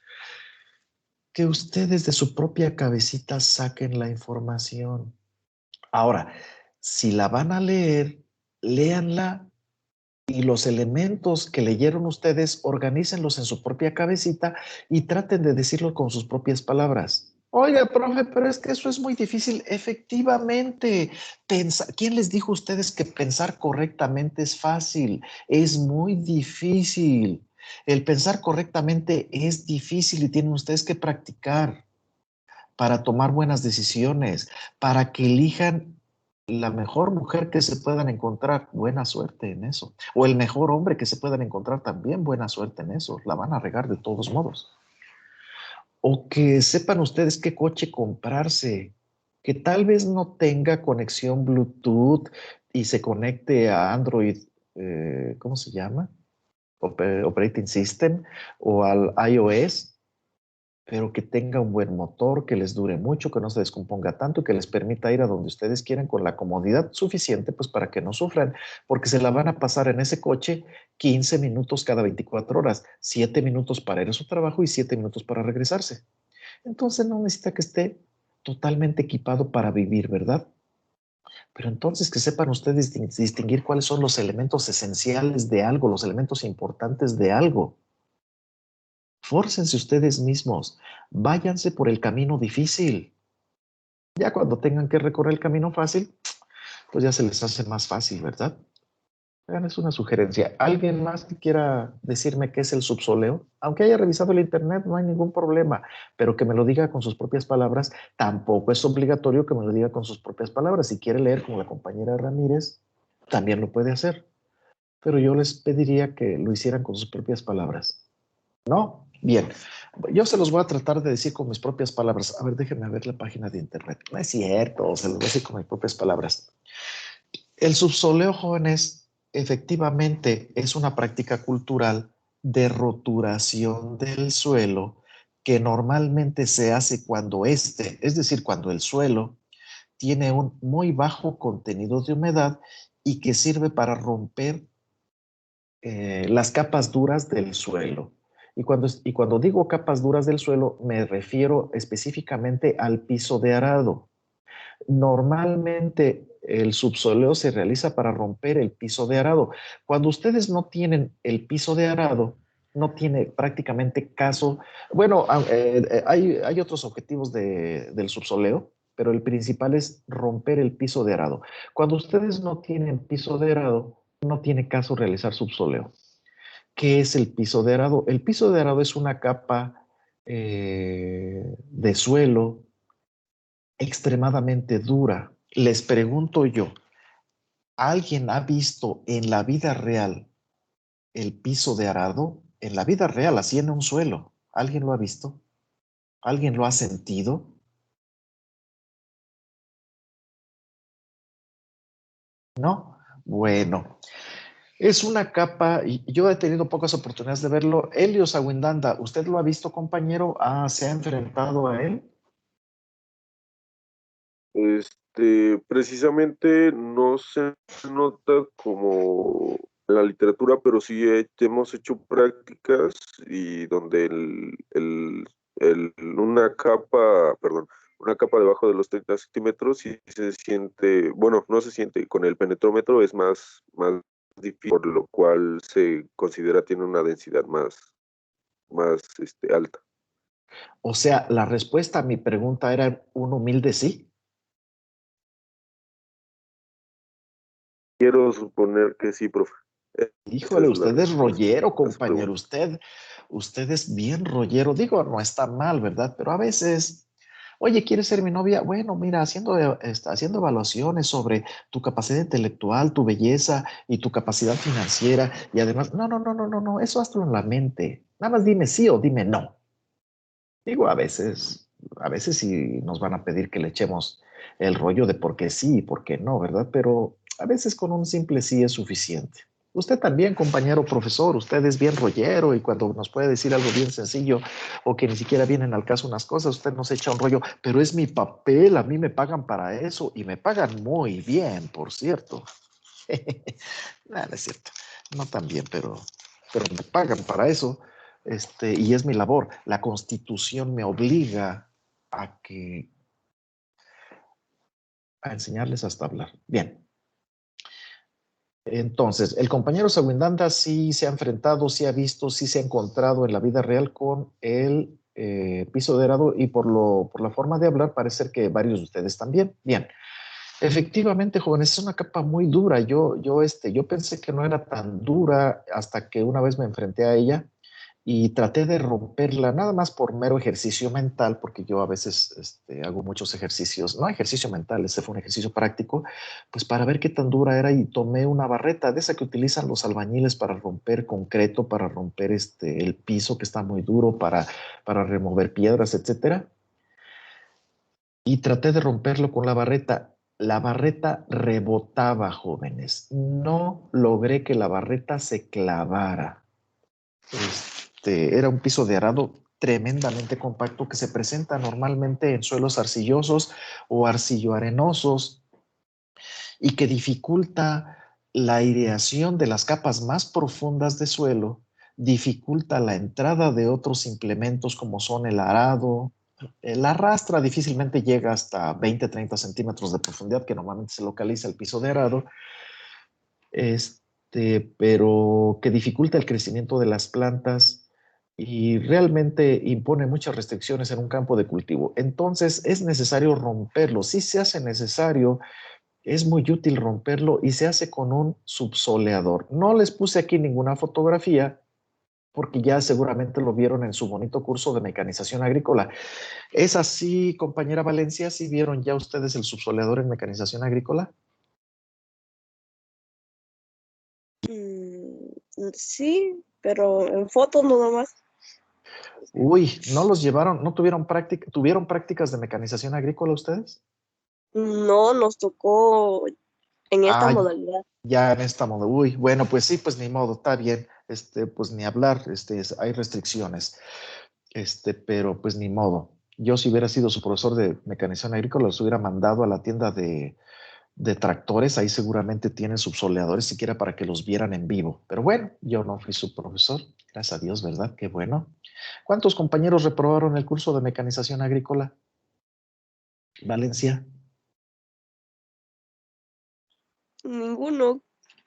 Que ustedes de su propia cabecita saquen la información. Ahora, si la van a leer, léanla y los elementos que leyeron ustedes, organícenlos en su propia cabecita y traten de decirlo con sus propias palabras. Oiga, profe, pero es que eso es muy difícil. Efectivamente, ¿quién les dijo a ustedes que pensar correctamente es fácil? Es muy difícil. El pensar correctamente es difícil y tienen ustedes que practicar para tomar buenas decisiones, para que elijan la mejor mujer que se puedan encontrar, buena suerte en eso. O el mejor hombre que se puedan encontrar también, buena suerte en eso. La van a regar de todos modos. O que sepan ustedes qué coche comprarse, que tal vez no tenga conexión Bluetooth y se conecte a Android, ¿cómo se llama? Operating System o al iOS, pero que tenga un buen motor, que les dure mucho, que no se descomponga tanto y que les permita ir a donde ustedes quieran con la comodidad suficiente, pues para que no sufran, porque se la van a pasar en ese coche 15 minutos cada 24 horas, 7 minutos para ir a su trabajo y 7 minutos para regresarse. Entonces no necesita que esté totalmente equipado para vivir, ¿verdad? Pero entonces que sepan ustedes distinguir cuáles son los elementos esenciales de algo, los elementos importantes de algo. Fórcense ustedes mismos, váyanse por el camino difícil. Ya cuando tengan que recorrer el camino fácil, pues ya se les hace más fácil, ¿verdad? Vean, es una sugerencia. ¿Alguien más que quiera decirme qué es el subsoleo? Aunque haya revisado el internet, no hay ningún problema, pero que me lo diga con sus propias palabras. Tampoco es obligatorio que me lo diga con sus propias palabras. Si quiere leer como la compañera Ramírez, también lo puede hacer. Pero yo les pediría que lo hicieran con sus propias palabras. ¿No? Bien. Yo se los voy a tratar de decir con mis propias palabras. A ver, déjenme ver la página de internet. No es cierto, se los voy a decir con mis propias palabras. El subsoleo, jóvenes, efectivamente es una práctica cultural de roturación del suelo que normalmente se hace cuando es decir, cuando el suelo tiene un muy bajo contenido de humedad y que sirve para romper las capas duras del suelo. Y cuando digo capas duras del suelo, me refiero específicamente al piso de arado. Normalmente el subsoleo se realiza para romper el piso de arado. Cuando ustedes no tienen el piso de arado, no tiene prácticamente caso. Bueno, hay otros objetivos del subsoleo, pero el principal es romper el piso de arado. Cuando ustedes no tienen piso de arado, no tiene caso realizar subsoleo. ¿Qué es el piso de arado? El piso de arado es una capa de suelo extremadamente dura. Les pregunto yo, ¿alguien ha visto en la vida real el piso de arado? En la vida real, así en un suelo. ¿Alguien lo ha visto? ¿Alguien lo ha sentido? ¿No? Bueno, es una capa, y yo he tenido pocas oportunidades de verlo. Helios Aguindanda, ¿usted lo ha visto, compañero? ¿Se ha enfrentado a él? Precisamente no se nota como la literatura, pero sí hemos hecho prácticas y donde una capa debajo de los 30 centímetros sí se siente, bueno, no se siente, con el penetrómetro es más difícil, por lo cual se considera tiene una densidad más alta. O sea, la respuesta a mi pregunta era un humilde sí. Quiero suponer que sí, profe. Esa Híjole, es la usted es respuesta rollero, a su compañero. pregunta. Usted es bien rollero. Digo, no está mal, ¿verdad? Pero a veces, oye, ¿quieres ser mi novia? Bueno, mira, haciendo evaluaciones sobre tu capacidad intelectual, tu belleza y tu capacidad financiera. Y además, no, eso hazlo en la mente. Nada más dime sí o dime no. Digo, a veces sí nos van a pedir que le echemos el rollo de por qué sí y por qué no, ¿verdad? Pero a veces con un simple sí es suficiente. Usted también, compañero profesor, usted es bien rollero y cuando nos puede decir algo bien sencillo o que ni siquiera vienen al caso unas cosas, usted nos echa un rollo, pero es mi papel, a mí me pagan para eso y me pagan muy bien, por cierto. Nada, no es cierto, no tan bien, pero me pagan para eso, y es mi labor. La Constitución me obliga a a enseñarles hasta hablar. Bien. Entonces, el compañero Sawindanda sí se ha enfrentado, sí ha visto, sí se ha encontrado en la vida real con el piso de arado y por la forma de hablar parece ser que varios de ustedes también. Bien. Efectivamente, jóvenes, es una capa muy dura. Yo pensé que no era tan dura hasta que una vez me enfrenté a ella y traté de romperla, nada más por mero ejercicio mental, porque yo a veces hago muchos ejercicios, no ejercicio mental, ese fue un ejercicio práctico, pues para ver qué tan dura era y tomé una barreta de esa que utilizan los albañiles para romper concreto, para romper el piso que está muy duro, para remover piedras, etcétera. Y traté de romperlo con la barreta. La barreta rebotaba, jóvenes. No logré que la barreta se clavara. Era un piso de arado tremendamente compacto que se presenta normalmente en suelos arcillosos o arcilloarenosos y que dificulta la aireación de las capas más profundas de suelo, dificulta la entrada de otros implementos como son el arado. La rastra difícilmente llega hasta 20-30 centímetros de profundidad, que normalmente se localiza el piso de arado, pero que dificulta el crecimiento de las plantas y realmente impone muchas restricciones en un campo de cultivo. Entonces es necesario romperlo. Si se hace necesario, es muy útil romperlo y se hace con un subsoleador. No les puse aquí ninguna fotografía porque ya seguramente lo vieron en su bonito curso de mecanización agrícola. ¿Es así, compañera Valencia? ¿Sí vieron ya ustedes el subsoleador en mecanización agrícola? Sí, pero en fotos no nomás. Uy, ¿no los llevaron, no tuvieron prácticas de mecanización agrícola ustedes? No nos tocó en esta Ah, modalidad. ya en esta modo. Uy, bueno, pues sí, pues ni modo, está bien. Pues ni hablar, hay restricciones. Pero pues ni modo. Yo si hubiera sido su profesor de mecanización agrícola, los hubiera mandado a la tienda de tractores, ahí seguramente tienen subsoleadores siquiera para que los vieran en vivo. Pero bueno, yo no fui su profesor, gracias a Dios, ¿verdad? Qué bueno. ¿Cuántos compañeros reprobaron el curso de mecanización agrícola? Valencia. Ninguno.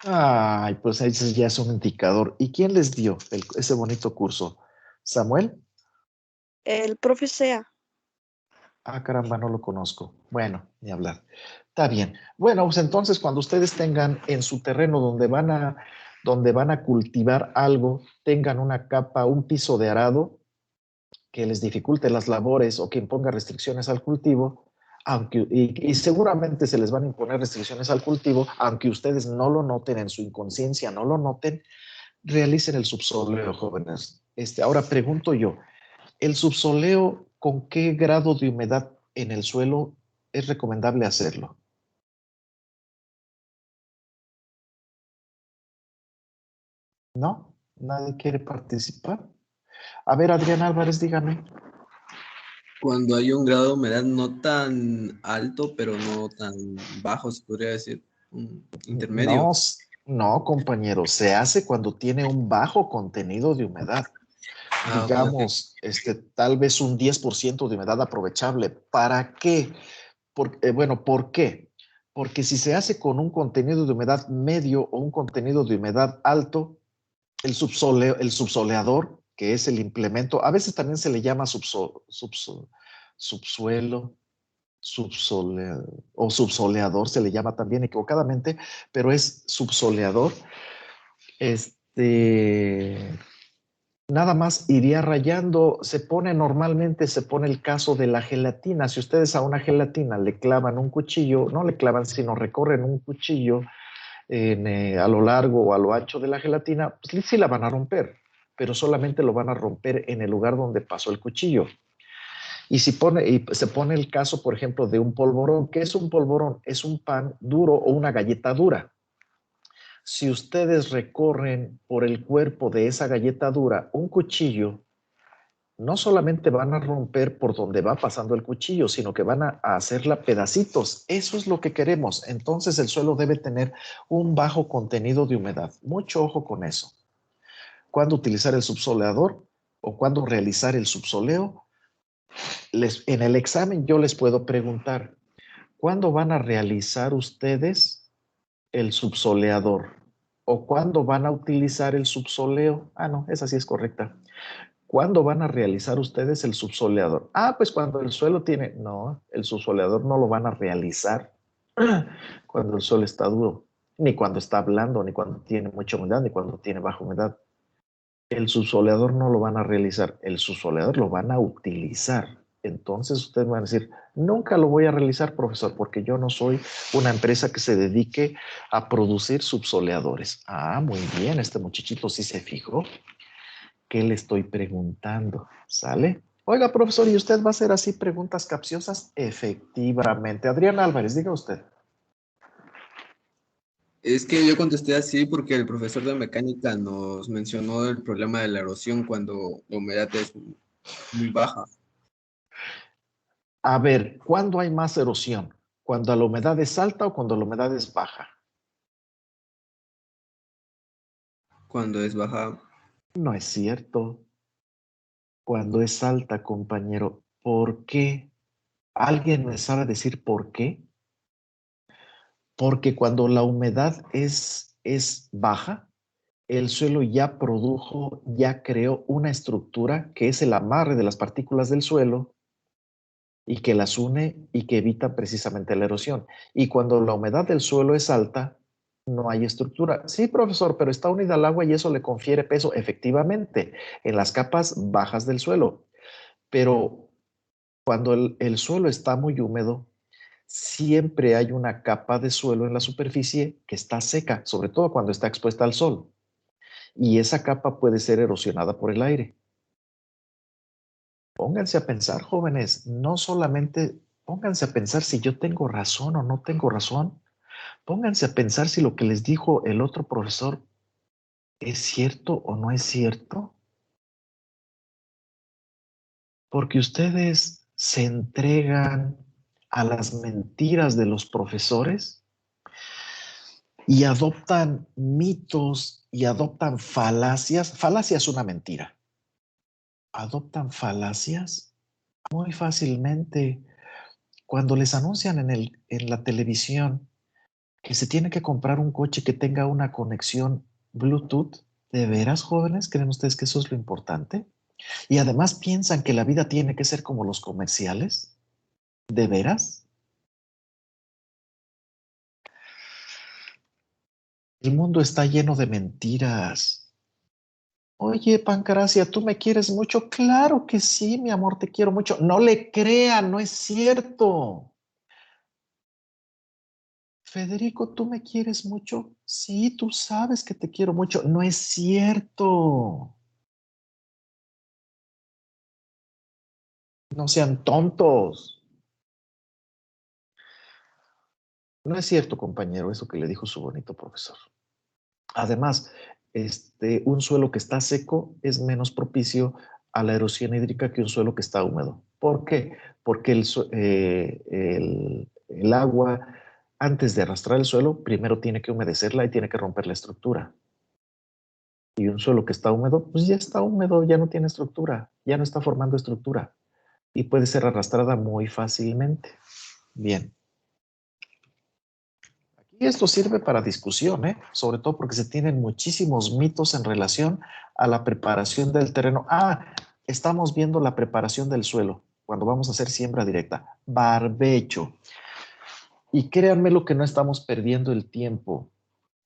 Ay, pues ese ya es un indicador. ¿Y quién les dio ese bonito curso? ¿Samuel? El profe Sea. Ah, caramba, no lo conozco. Bueno, ni hablar. Está bien. Bueno, pues entonces cuando ustedes tengan en su terreno donde van a cultivar algo, tengan una capa, un piso de arado que les dificulte las labores o que imponga restricciones al cultivo, y seguramente se les van a imponer restricciones al cultivo, aunque ustedes no lo noten en su inconsciencia, no lo noten, realicen el subsoleo, jóvenes. Ahora pregunto yo, ¿el subsoleo con qué grado de humedad en el suelo es recomendable hacerlo? ¿No? ¿Nadie quiere participar? A ver, Adrián Álvarez, dígame. Cuando hay un grado de humedad no tan alto, pero no tan bajo, se podría decir, un No, intermedio. No, compañero, se hace cuando tiene un bajo contenido de humedad. Ah, ok, ok. Digamos, tal vez un 10% de humedad aprovechable. ¿Para qué? Bueno, ¿por qué? Porque si se hace con un contenido de humedad medio o un contenido de humedad alto, el subsoleador, que es el implemento, a veces también se le llama subsuelo, o subsoleador, se le llama también equivocadamente, pero es subsoleador. Nada más iría rayando, normalmente se pone el caso de la gelatina. Si ustedes a una gelatina le clavan un cuchillo, no le clavan, sino recorren un cuchillo a lo largo o a lo ancho de la gelatina, pues sí la van a romper, pero solamente lo van a romper en el lugar donde pasó el cuchillo. Y se pone el caso, por ejemplo, de un polvorón. ¿Qué es un polvorón? Es un pan duro o una galleta dura. Si ustedes recorren por el cuerpo de esa galleta dura un cuchillo, no solamente van a romper por donde va pasando el cuchillo, sino que van a hacerla pedacitos. Eso es lo que queremos. Entonces el suelo debe tener un bajo contenido de humedad. Mucho ojo con eso. ¿Cuándo utilizar el subsoleador o cuándo realizar el subsoleo? En el examen yo les puedo preguntar, ¿cuándo van a realizar ustedes el subsoleador? ¿O cuándo van a utilizar el subsoleo? Ah, no, esa sí es correcta. ¿Cuándo van a realizar ustedes el subsoleador? Ah, pues cuando el suelo tiene... No, el subsoleador no lo van a realizar cuando el suelo está duro, ni cuando está blando, ni cuando tiene mucha humedad, ni cuando tiene baja humedad. El subsoleador no lo van a realizar, el subsoleador lo van a utilizar. Entonces ustedes van a decir, nunca lo voy a realizar, profesor, porque yo no soy una empresa que se dedique a producir subsoleadores. Ah, muy bien, este muchachito sí se fijó. ¿Qué le estoy preguntando? ¿Sale? Oiga, profesor, ¿y usted va a hacer así preguntas capciosas? Efectivamente. Adrián Álvarez, diga usted. Es que yo contesté así porque el profesor de mecánica nos mencionó el problema de la erosión cuando la humedad es muy baja. A ver, ¿cuándo hay más erosión? ¿Cuando la humedad es alta o cuando la humedad es baja? Cuando es baja, No es cierto. Cuando es alta, compañero. ¿Por qué? ¿Alguien me sabe decir por qué? Porque cuando la humedad es baja, el suelo ya produjo, ya creó una estructura que es el amarre de las partículas del suelo y que las une y que evita precisamente la erosión. Y cuando la humedad del suelo es alta, no hay estructura. Sí, profesor, pero está unida al agua y eso le confiere peso, efectivamente, en las capas bajas del suelo. Pero cuando el suelo está muy húmedo, siempre hay una capa de suelo en la superficie que está seca, sobre todo cuando está expuesta al sol. Y esa capa puede ser erosionada por el aire. Pónganse a pensar, jóvenes, no solamente pónganse a pensar si yo tengo razón o no tengo razón. Pónganse a pensar si lo que les dijo el otro profesor es cierto o no es cierto. Porque ustedes se entregan a las mentiras de los profesores y adoptan mitos y adoptan falacias. Falacia es una mentira. Adoptan falacias muy fácilmente. Cuando les anuncian en la televisión que se tiene que comprar un coche que tenga una conexión Bluetooth, ¿de veras, jóvenes? ¿Creen ustedes que eso es lo importante? Y además piensan que la vida tiene que ser como los comerciales. ¿De veras? El mundo está lleno de mentiras. Oye, Pancracia, ¿tú me quieres mucho? Claro que sí, mi amor, te quiero mucho. No le crean, no es cierto. Federico, ¿tú me quieres mucho? Sí, tú sabes que te quiero mucho. No es cierto. No sean tontos. No es cierto, compañero, eso que le dijo su bonito profesor. Además, un suelo que está seco es menos propicio a la erosión hídrica que un suelo que está húmedo. ¿Por qué? Porque el agua, antes de arrastrar el suelo, primero tiene que humedecerla y tiene que romper la estructura. Y un suelo que está húmedo, pues ya está húmedo, ya no tiene estructura, ya no está formando estructura y puede ser arrastrada muy fácilmente. Bien. Aquí esto sirve para discusión, sobre todo porque se tienen muchísimos mitos en relación a la preparación del terreno. Estamos viendo la preparación del suelo cuando vamos a hacer siembra directa. Barbecho. Y créanme lo que no estamos perdiendo el tiempo.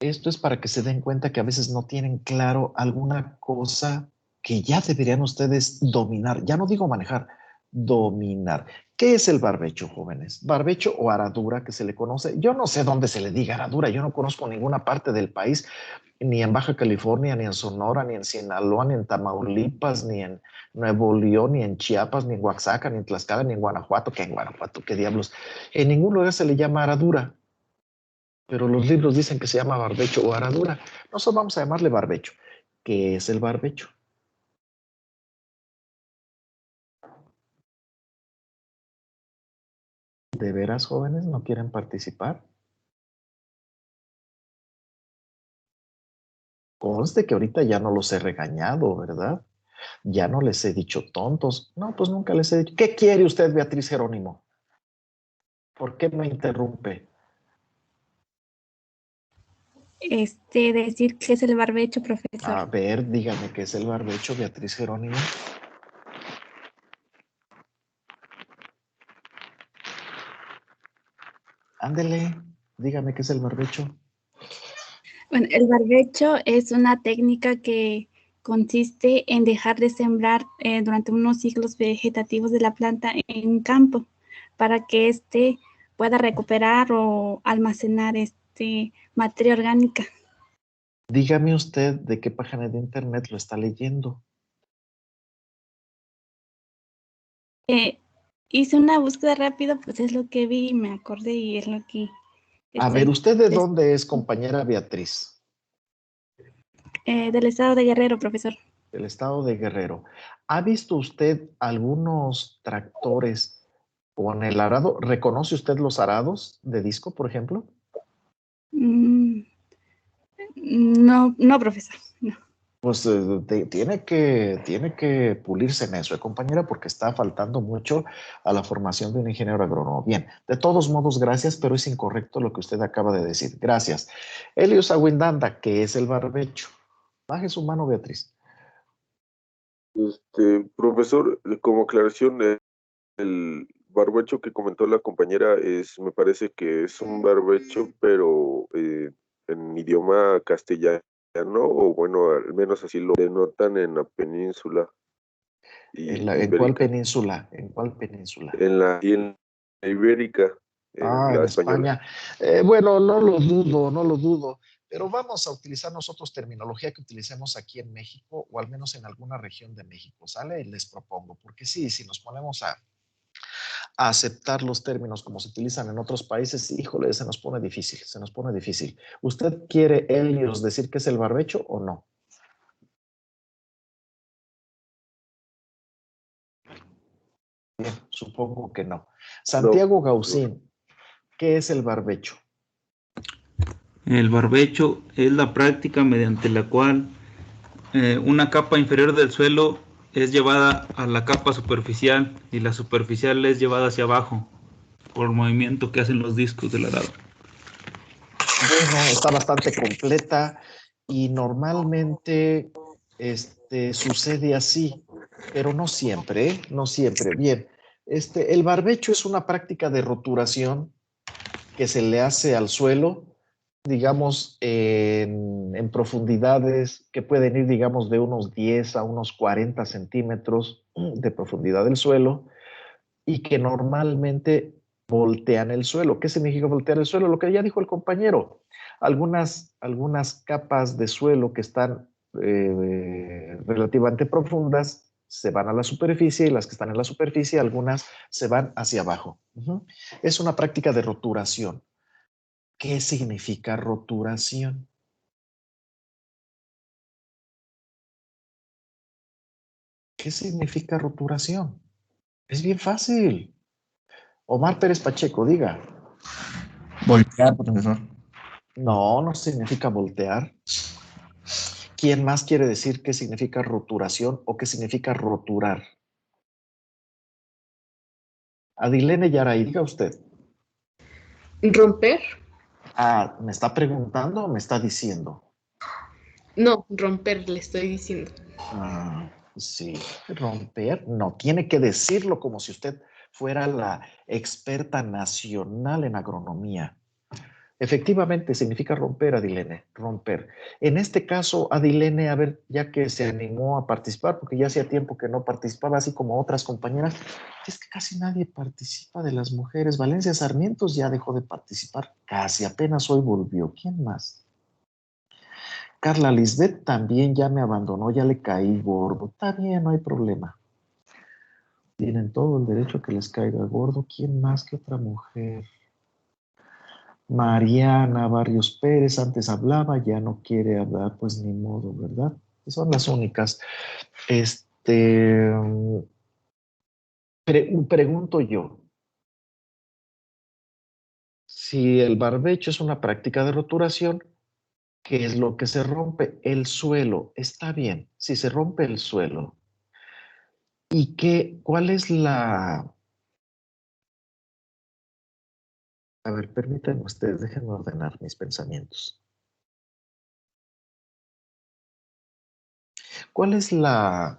Esto es para que se den cuenta que a veces no tienen claro alguna cosa que ya deberían ustedes dominar. Ya no digo manejar, dominar. ¿Qué es el barbecho, jóvenes? Barbecho o aradura, que se le conoce. Yo no sé dónde se le diga aradura. Yo no conozco ninguna parte del país, ni en Baja California, ni en Sonora, ni en Sinaloa, ni en Tamaulipas, ni en Nuevo León, ni en Chiapas, ni en Oaxaca, ni en Tlaxcala, ni en Guanajuato. ¿Qué en Guanajuato? ¿Qué diablos? En ningún lugar se le llama aradura. Pero los libros dicen que se llama barbecho o aradura. Nosotros vamos a llamarle barbecho. ¿Qué es el barbecho? ¿De veras, jóvenes, no quieren participar? Conste que ahorita ya no los he regañado, ¿verdad? Ya no les he dicho tontos. No, pues nunca les he dicho. ¿Qué quiere usted, Beatriz Jerónimo? ¿Por qué me interrumpe? Decir qué es el barbecho, A profesor. ver, dígame qué es el barbecho, Beatriz Jerónimo. Ándele, dígame qué es el barbecho. Bueno, el barbecho es una técnica que consiste en dejar de sembrar durante unos ciclos vegetativos de la planta en un campo para que éste pueda recuperar o almacenar materia orgánica. Dígame usted de qué página de internet lo está leyendo. Hice una búsqueda rápida, pues es lo que vi y me acordé y es lo que A ver, estoy... ¿usted de dónde es, compañera Beatriz? Del estado de Guerrero, profesor. Del estado de Guerrero. ¿Ha visto usted algunos tractores con el arado? ¿Reconoce usted los arados de disco, por ejemplo? No, no, profesor, no. Pues tiene que pulirse en eso, compañera, porque está faltando mucho a la formación de un ingeniero agrónomo. Bien, de todos modos, gracias, pero es incorrecto lo que usted acaba de decir. Gracias. Helios Aguindanda, ¿qué es el barbecho? Baje su mano, Beatriz. Profesor, como aclaración, el barbecho que comentó la compañera me parece que es un barbecho, pero en idioma castellano, o bueno, al menos así lo denotan en la península ¿En cuál ibérica. península? ¿En cuál península? En la ibérica, en la En española. España. Bueno, no lo dudo, no lo dudo, pero vamos a utilizar nosotros terminología que utilicemos aquí en México o al menos en alguna región de México, ¿sale? Les propongo, porque sí, si nos ponemos a aceptar los términos como se utilizan en otros países, híjole, se nos pone difícil, se nos pone difícil. ¿Usted quiere, Helios, decir que es el barbecho o no? Bien, supongo que no. Santiago Gaussín, ¿qué es el barbecho? El barbecho es la práctica mediante la cual una capa inferior del suelo es llevada a la capa superficial y la superficial es llevada hacia abajo por el movimiento que hacen los discos del arado. Bueno, está bastante completa y normalmente sucede así, pero no siempre, ¿eh? No siempre. Bien, el barbecho es una práctica de roturación que se le hace al suelo, digamos, en profundidades que pueden ir, digamos, de unos 10 a unos 40 centímetros de profundidad del suelo y que normalmente voltean el suelo. ¿Qué significa voltear el suelo? Lo que ya dijo el compañero. Algunas capas de suelo que están relativamente profundas se van a la superficie y las que están en la superficie, algunas se van hacia abajo. Es una práctica de roturación. ¿Qué significa roturación? ¿Qué significa roturación? Es bien fácil. Omar Pérez Pacheco, diga. Voltear, profesor. No, no significa voltear. ¿Quién más quiere decir qué significa roturación o qué significa roturar? Adilene Yaray, diga usted. ¿Romper? Ah, ¿me está preguntando o me está diciendo? No, romper, le estoy diciendo. Ah, sí, romper, no, tiene que decirlo como si usted fuera la experta nacional en agronomía. Efectivamente, significa romper, Adilene, romper. En este caso, Adilene, a ver, ya que se animó a participar, porque ya hacía tiempo que no participaba, así como otras compañeras, es que casi nadie participa de las mujeres. Valencia Sarmientos ya dejó de participar, casi apenas hoy volvió. ¿Quién más? Carla Lisbeth también ya me abandonó, ya le caí gordo. Está bien, no hay problema. Tienen todo el derecho a que les caiga gordo. ¿Quién más que otra mujer? Mariana Barrios Pérez, antes hablaba, ya no quiere hablar, pues ni modo, ¿verdad? Son las únicas. Pregunto yo, si el barbecho es una práctica de roturación, ¿qué es lo que se rompe? El suelo. Está bien, si se rompe el suelo. ¿Y cuál es la... A ver, permítanme ustedes, déjenme ordenar mis pensamientos. ¿Cuál es la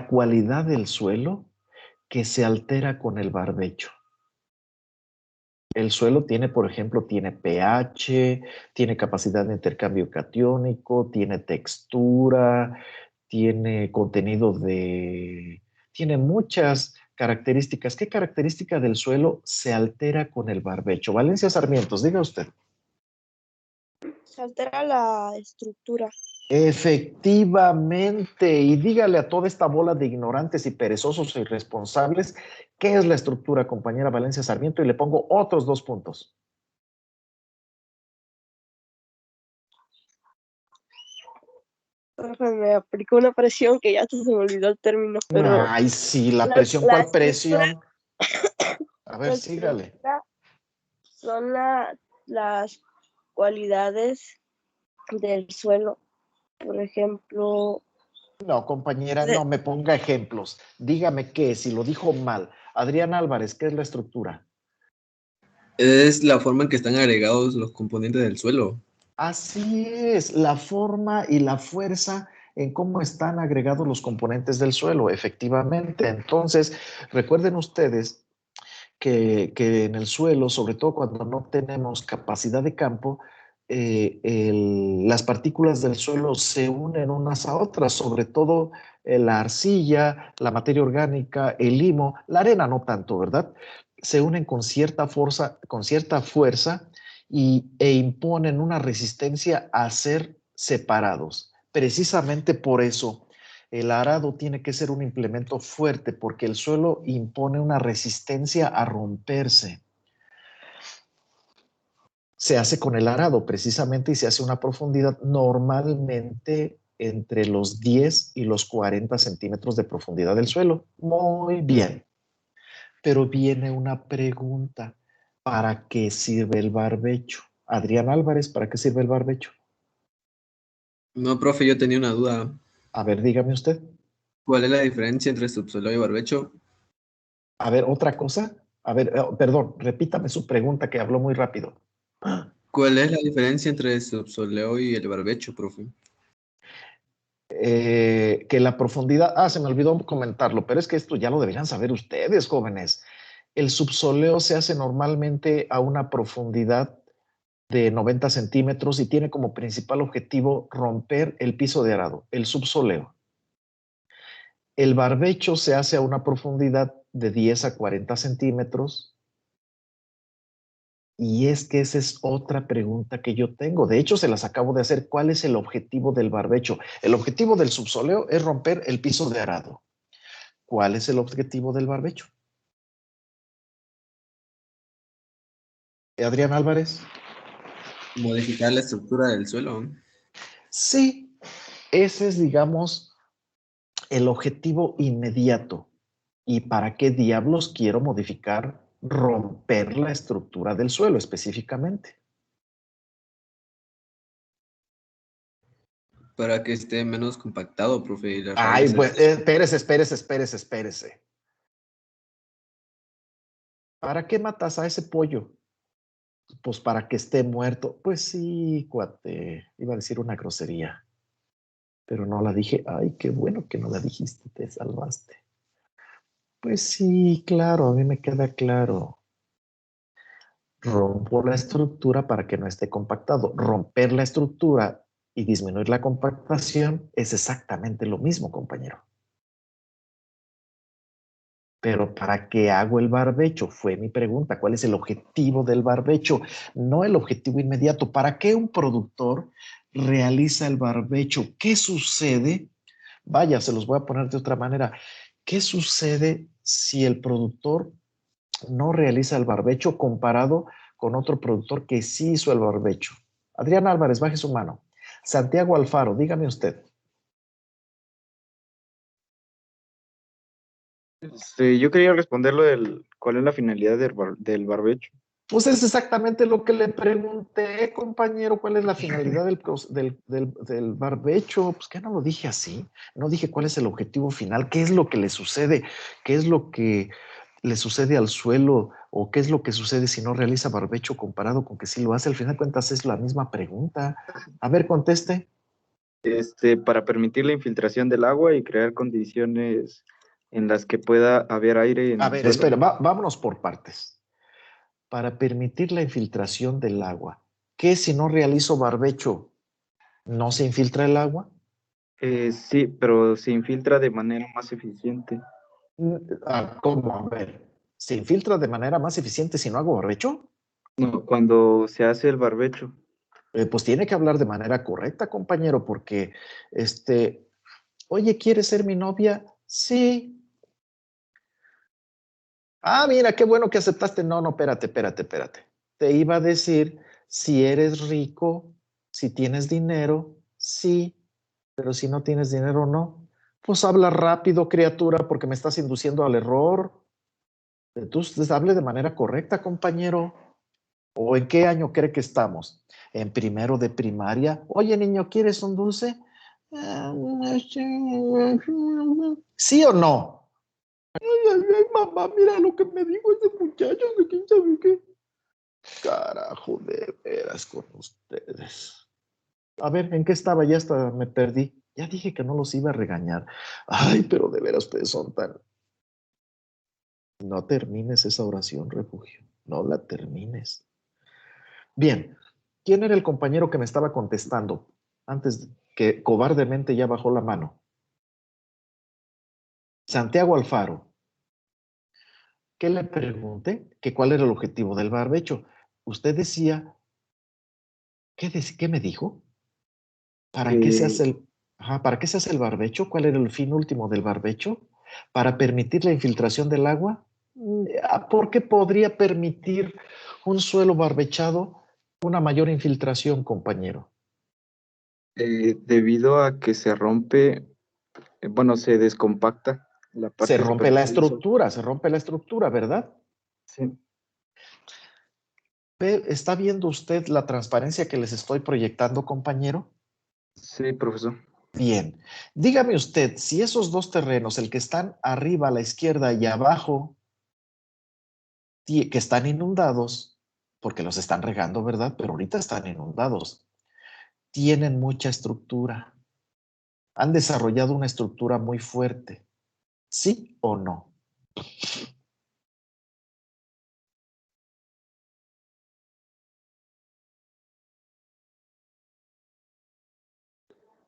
cualidad del suelo que se altera con el barbecho? El suelo tiene, por ejemplo, tiene pH, tiene capacidad de intercambio catiónico, tiene textura, tiene contenido de... Tiene muchas características. ¿Qué característica del suelo se altera con el barbecho? Valencia Sarmientos, diga usted. Se altera la estructura. Efectivamente, y dígale a toda esta bola de ignorantes y perezosos e irresponsables qué es la estructura, compañera Valencia Sarmiento, y le pongo otros 2 puntos. Me aplicó una presión que ya se me olvidó el término, pero Ay, sí, la presión, ¿cuál presión? A ver, la sígale. estructura son las cualidades del suelo. Por ejemplo, No, compañera, no me ponga ejemplos. Dígame qué, si lo dijo mal. Adrián Álvarez, ¿qué es la estructura? Es la forma en que están agregados los componentes del suelo. Así es, la forma y la fuerza en cómo están agregados los componentes del suelo, efectivamente. Entonces, recuerden ustedes que en el suelo, sobre todo cuando no tenemos capacidad de campo, las partículas del suelo se unen unas a otras, sobre todo la arcilla, la materia orgánica, el limo, la arena no tanto, ¿verdad? Se unen con cierta fuerza e imponen una resistencia a ser separados. Precisamente por eso el arado tiene que ser un implemento fuerte porque el suelo impone una resistencia a romperse. Se hace con el arado precisamente y se hace una profundidad normalmente entre los 10 y los 40 centímetros de profundidad del suelo. Muy bien. Pero viene una pregunta. ¿Para qué sirve el barbecho? Adrián Álvarez, ¿para qué sirve el barbecho? No, profe, yo tenía una duda. A ver, dígame usted. ¿Cuál es la diferencia entre subsuelo y barbecho? A ver, otra cosa. A ver, perdón, repítame su pregunta que habló muy rápido. ¿Cuál es la diferencia entre el subsoleo y el barbecho, profe? Que la profundidad, se me olvidó comentarlo, pero es que esto ya lo deberían saber ustedes, jóvenes. El subsoleo se hace normalmente a una profundidad de 90 centímetros y tiene como principal objetivo romper el piso de arado, el subsoleo. El barbecho se hace a una profundidad de 10 a 40 centímetros. Y es que esa es otra pregunta que yo tengo. De hecho, se las acabo de hacer. ¿Cuál es el objetivo del barbecho? El objetivo del subsoleo es romper el piso de arado. ¿Cuál es el objetivo del barbecho? Adrián Álvarez. Modificar la estructura del suelo. Sí, ese es, digamos, el objetivo inmediato. ¿Y para qué diablos quiero modificar romper la estructura del suelo específicamente. Para que esté menos compactado, profe. Y las Ay, raíces. pues, espérese. ¿Para qué matas a ese pollo? Pues para que esté muerto. Pues sí, cuate. Iba a decir una grosería, pero no la dije. Ay, qué bueno que no la dijiste, te salvaste. Pues sí, claro, a mí me queda claro. Rompo la estructura para que no esté compactado. Romper la estructura y disminuir la compactación es exactamente lo mismo, compañero. Pero ¿para qué hago el barbecho? Fue mi pregunta. ¿Cuál es el objetivo del barbecho? No el objetivo inmediato. ¿Para qué un productor realiza el barbecho? ¿Qué sucede? Vaya, se los voy a poner de otra manera. ¿Qué sucede si el productor no realiza el barbecho comparado con otro productor que sí hizo el barbecho? Adrián Álvarez, baje su mano. Santiago Alfaro, dígame usted. Yo quería responder cuál es la finalidad del barbecho. Pues es exactamente lo que le pregunté, compañero, cuál es la finalidad del barbecho. Pues que no lo dije así, no dije cuál es el objetivo final, qué es lo que le sucede, qué es lo que le sucede al suelo o qué es lo que sucede si no realiza barbecho comparado con que sí lo hace. Al final de cuentas es la misma pregunta. A ver, conteste. Para permitir la infiltración del agua y crear condiciones en las que pueda haber aire en A el ver, suelo. espera, vámonos por partes. Para permitir la infiltración del agua, ¿qué si no realizo barbecho? ¿No se infiltra el agua? Sí, pero se infiltra de manera más eficiente. ¿Cómo? A ver, ¿se infiltra de manera más eficiente si no hago barbecho? No, cuando se hace el barbecho. Pues tiene que hablar de manera correcta, compañero, porque, oye, ¿quieres ser mi novia? Sí. Ah, mira, qué bueno que aceptaste. No, espérate. Te iba a decir, si eres rico, si tienes dinero, sí, pero si no tienes dinero, no. Pues habla rápido, criatura, porque me estás induciendo al error. Entonces, hable de manera correcta, compañero. ¿O en qué año cree que estamos? ¿En primero de primaria? Oye, niño, ¿quieres un dulce? ¿Sí o no? Ay, mamá, mira lo que me dijo ese muchacho, de quién sabe qué. Carajo, de veras con ustedes. A ver, ¿en qué estaba? Ya hasta me perdí. Ya dije que no los iba a regañar. Ay, pero de veras ustedes son tan... No termines esa oración, refugio. No la termines. Bien, ¿quién era el compañero que me estaba contestando? Antes que cobardemente ya bajó la mano. Santiago Alfaro. ¿Qué le pregunté? Que cuál era el objetivo del barbecho. Usted decía, ¿qué me dijo? ¿Para qué se hace ¿para qué se hace el barbecho? ¿Cuál era el fin último del barbecho? ¿Para permitir la infiltración del agua? ¿Por qué podría permitir un suelo barbechado una mayor infiltración, compañero? Debido a que se rompe, se descompacta la Se parte rompe la superficial. se rompe la estructura, ¿verdad? Sí. ¿Está viendo usted la transparencia que les estoy proyectando, compañero? Sí, profesor. Bien, dígame usted, si esos dos terrenos, el que están arriba a la izquierda y abajo, que están inundados, porque los están regando, ¿verdad? Pero ahorita están inundados, tienen mucha estructura, han desarrollado una estructura muy fuerte, ¿sí o no?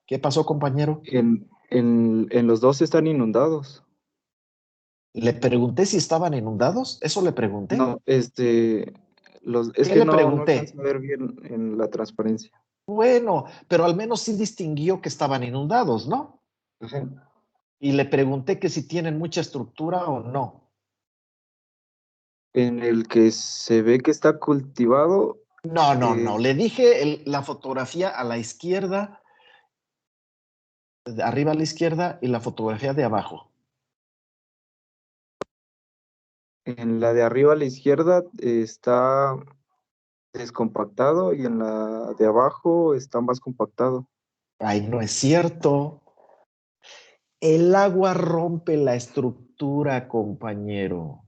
¿Qué pasó, compañero? En los dos están inundados. Le pregunté si estaban inundados, ¿eso le pregunté? No, es ¿Qué que le no alcanzo pregunté? a ver bien en la transparencia. Bueno, pero al menos sí distinguió que estaban inundados, ¿no? Ajá. Y le pregunté que si tienen mucha estructura o no. En el que se ve que está cultivado. No. Le dije la fotografía a la izquierda, de arriba a la izquierda y la fotografía de abajo. En la de arriba a la izquierda está descompactado y en la de abajo está más compactado. Ay, no es cierto. El agua rompe la estructura, compañero,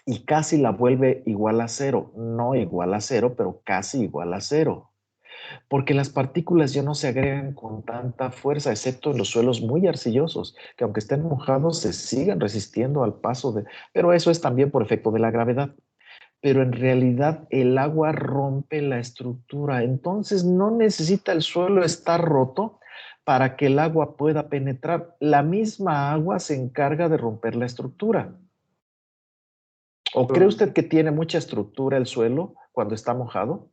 y casi la vuelve igual a cero. No igual a cero, pero casi igual a cero. Porque las partículas ya no se agregan con tanta fuerza, excepto en los suelos muy arcillosos, que aunque estén mojados, se siguen resistiendo al paso de... Pero eso es también por efecto de la gravedad. Pero en realidad el agua rompe la estructura, entonces no necesita el suelo estar roto para que el agua pueda penetrar. La misma agua se encarga de romper la estructura. ¿O cree usted que tiene mucha estructura el suelo cuando está mojado?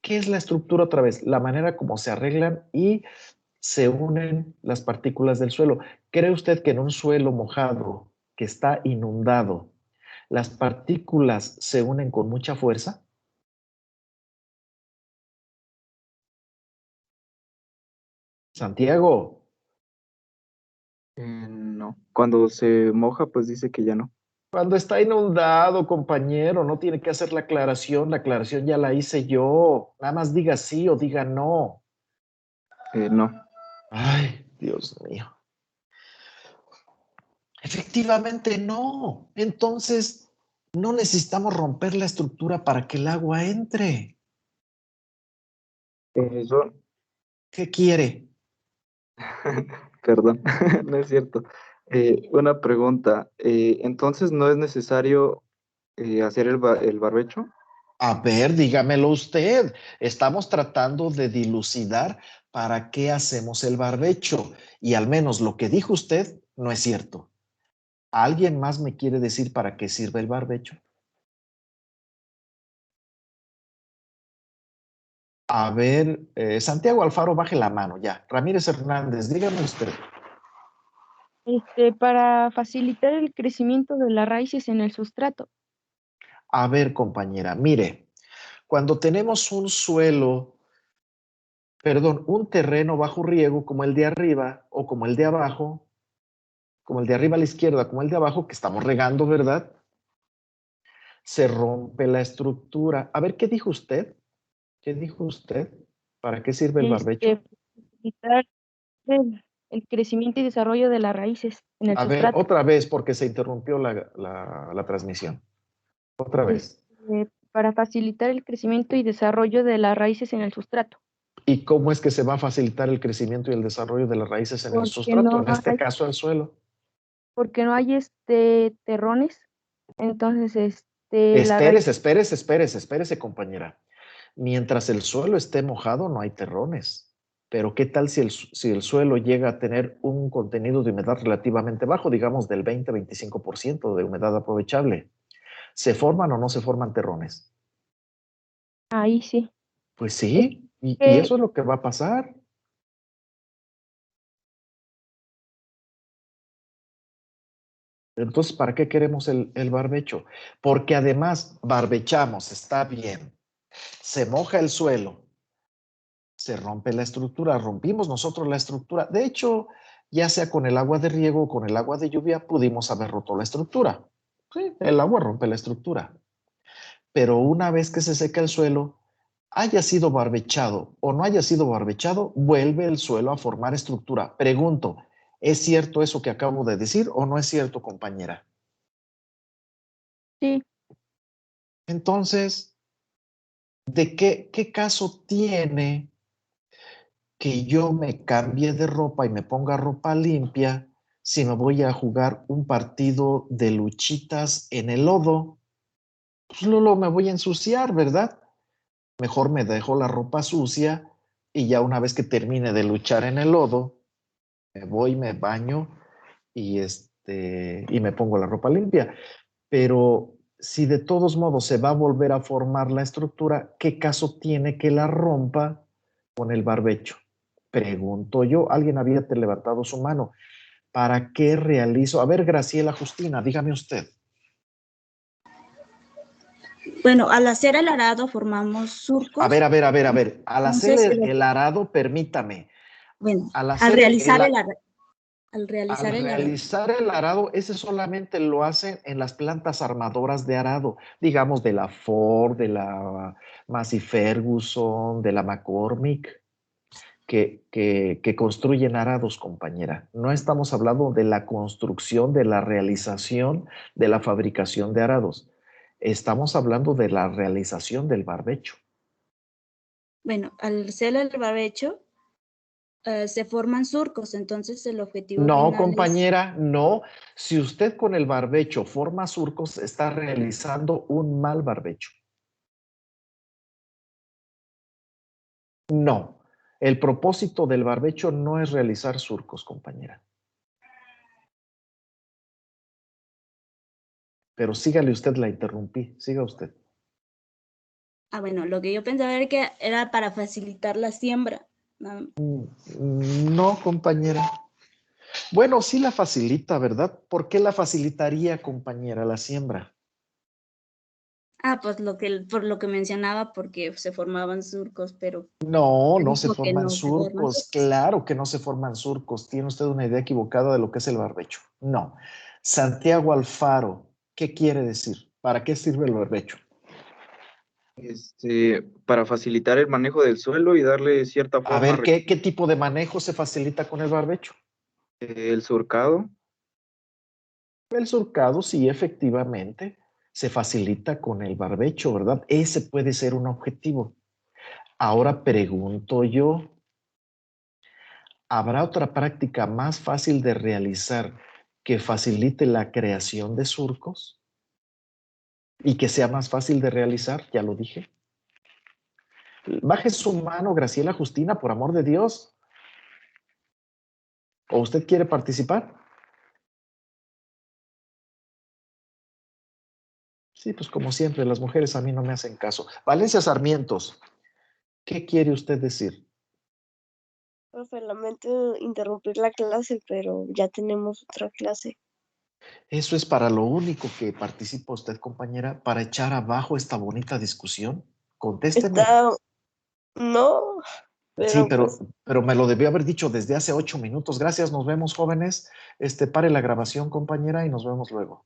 ¿Qué es la estructura otra vez? La manera como se arreglan y se unen las partículas del suelo. ¿Cree usted que en un suelo mojado que está inundado, las partículas se unen con mucha fuerza? Santiago, No. Cuando se moja, pues dice que ya no. cuando está inundado, compañero, no tiene que hacer la aclaración ya la hice yo. Nada más diga sí o diga no. No. Ay, Dios mío. Efectivamente no. Entonces, no necesitamos romper la estructura para que el agua entre. Profesor, ¿Qué quiere? perdón, no es cierto. Una pregunta. Entonces, ¿no es necesario hacer el barbecho? A ver, dígamelo usted. Estamos tratando de dilucidar para qué hacemos el barbecho. Y al menos lo que dijo usted no es cierto. ¿Alguien más me quiere decir para qué sirve el barbecho? A ver, Santiago Alfaro, baje la mano ya. Ramírez Hernández, dígame usted. Para facilitar el crecimiento de las raíces en el sustrato. A ver, compañera, mire, cuando tenemos un suelo, perdón, un terreno bajo riego como el de arriba o como el de abajo, como el de arriba a la izquierda, como el de abajo, que estamos regando, ¿verdad? Se rompe la estructura. A ver, ¿qué dijo usted? ¿Qué dijo usted? ¿Para qué sirve el barbecho? Facilitar el crecimiento y desarrollo de las raíces en el A ver, sustrato. otra vez, porque se interrumpió la transmisión. Otra vez. Para facilitar el crecimiento y desarrollo de las raíces en el sustrato. ¿Y cómo es que se va a facilitar el crecimiento y el desarrollo de las raíces en el Porque sustrato? no En este hay, caso, el suelo. porque no hay terrones, entonces la raíz. Espérese, compañera. Mientras el suelo esté mojado, no hay terrones. Pero ¿qué tal si el suelo llega a tener un contenido de humedad relativamente bajo, digamos del 20-25% de humedad aprovechable? ¿Se forman o no se forman terrones? Ahí sí. Pues Es sí, y que eso es lo que va a pasar. Entonces, ¿para qué queremos el barbecho? Porque además barbechamos, está bien. Se moja el suelo, se rompe la estructura, rompimos nosotros la estructura. De hecho, ya sea con el agua de riego o con el agua de lluvia, pudimos haber roto la estructura. Sí, el agua rompe la estructura. Pero una vez que se seca el suelo, haya sido barbechado o no haya sido barbechado, vuelve el suelo a formar estructura. Pregunto, ¿es cierto eso que acabo de decir o no es cierto, compañera? sí. Entonces, ¿de qué caso tiene que yo me cambie de ropa y me ponga ropa limpia si me voy a jugar un partido de luchitas en el lodo? Pues luego me voy a ensuciar, ¿verdad? Mejor me dejo la ropa sucia y ya una vez que termine de luchar en el lodo, me voy, me baño y me pongo la ropa limpia. Pero si de todos modos se va a volver a formar la estructura, ¿qué caso tiene que la rompa con el barbecho? Pregunto yo, alguien había levantado su mano. ¿Para qué realizo? A ver, Graciela Justina, dígame usted. Bueno, al hacer el arado formamos surcos. A ver. Al hacer Entonces, el arado, permítame. Bueno, Al al realizar el el arado. Al Al realizar el arado. realizar el arado, ese solamente lo hacen en las plantas armadoras de arado, digamos de la Ford, de la Massey Ferguson, de la McCormick, que construyen arados, compañera. No estamos hablando de la construcción, de la realización, de la fabricación de arados. Estamos hablando de la realización del barbecho. Bueno, al hacer el barbecho, se forman surcos, entonces el objetivo No, final es... compañera, no. Si usted con el barbecho forma surcos, está realizando un mal barbecho. No. El propósito del barbecho no es realizar surcos, compañera. Pero sígale usted, la interrumpí. Siga usted. Ah, bueno, lo que yo pensaba era que era para facilitar la siembra. No, compañera. Bueno, sí la facilita, ¿verdad? ¿Por qué la facilitaría, compañera, la siembra? Ah, pues por lo que mencionaba, porque se formaban surcos, pero No, me no se dijo que forman no se forman surcos. surcos. Claro que no se forman surcos. Tiene usted una idea equivocada de lo que es el barbecho. No. Santiago Alfaro, ¿qué quiere decir? ¿Para qué sirve el barbecho? Para facilitar el manejo del suelo y darle cierta A forma. ver, ¿qué tipo de manejo se facilita con el barbecho? El surcado. El surcado, sí, efectivamente, se facilita con el barbecho, ¿verdad? Ese puede ser un objetivo. Ahora pregunto yo, ¿habrá otra práctica más fácil de realizar que facilite la creación de surcos y que sea más fácil de realizar? Ya lo dije. Baje su mano, Graciela Justina, por amor de Dios. ¿O usted quiere participar? Sí, pues como siempre, las mujeres a mí no me hacen caso. Valencia Sarmientos, ¿qué quiere usted decir? Profe, lamento interrumpir la clase, pero ya tenemos otra clase. Eso es para lo único que participa usted, compañera, para echar abajo esta bonita discusión. Contésteme. No, Sí, pero pues, pero me lo debió haber dicho desde hace 8 minutos. Gracias, nos vemos, jóvenes. Pare la grabación, compañera, y nos vemos luego.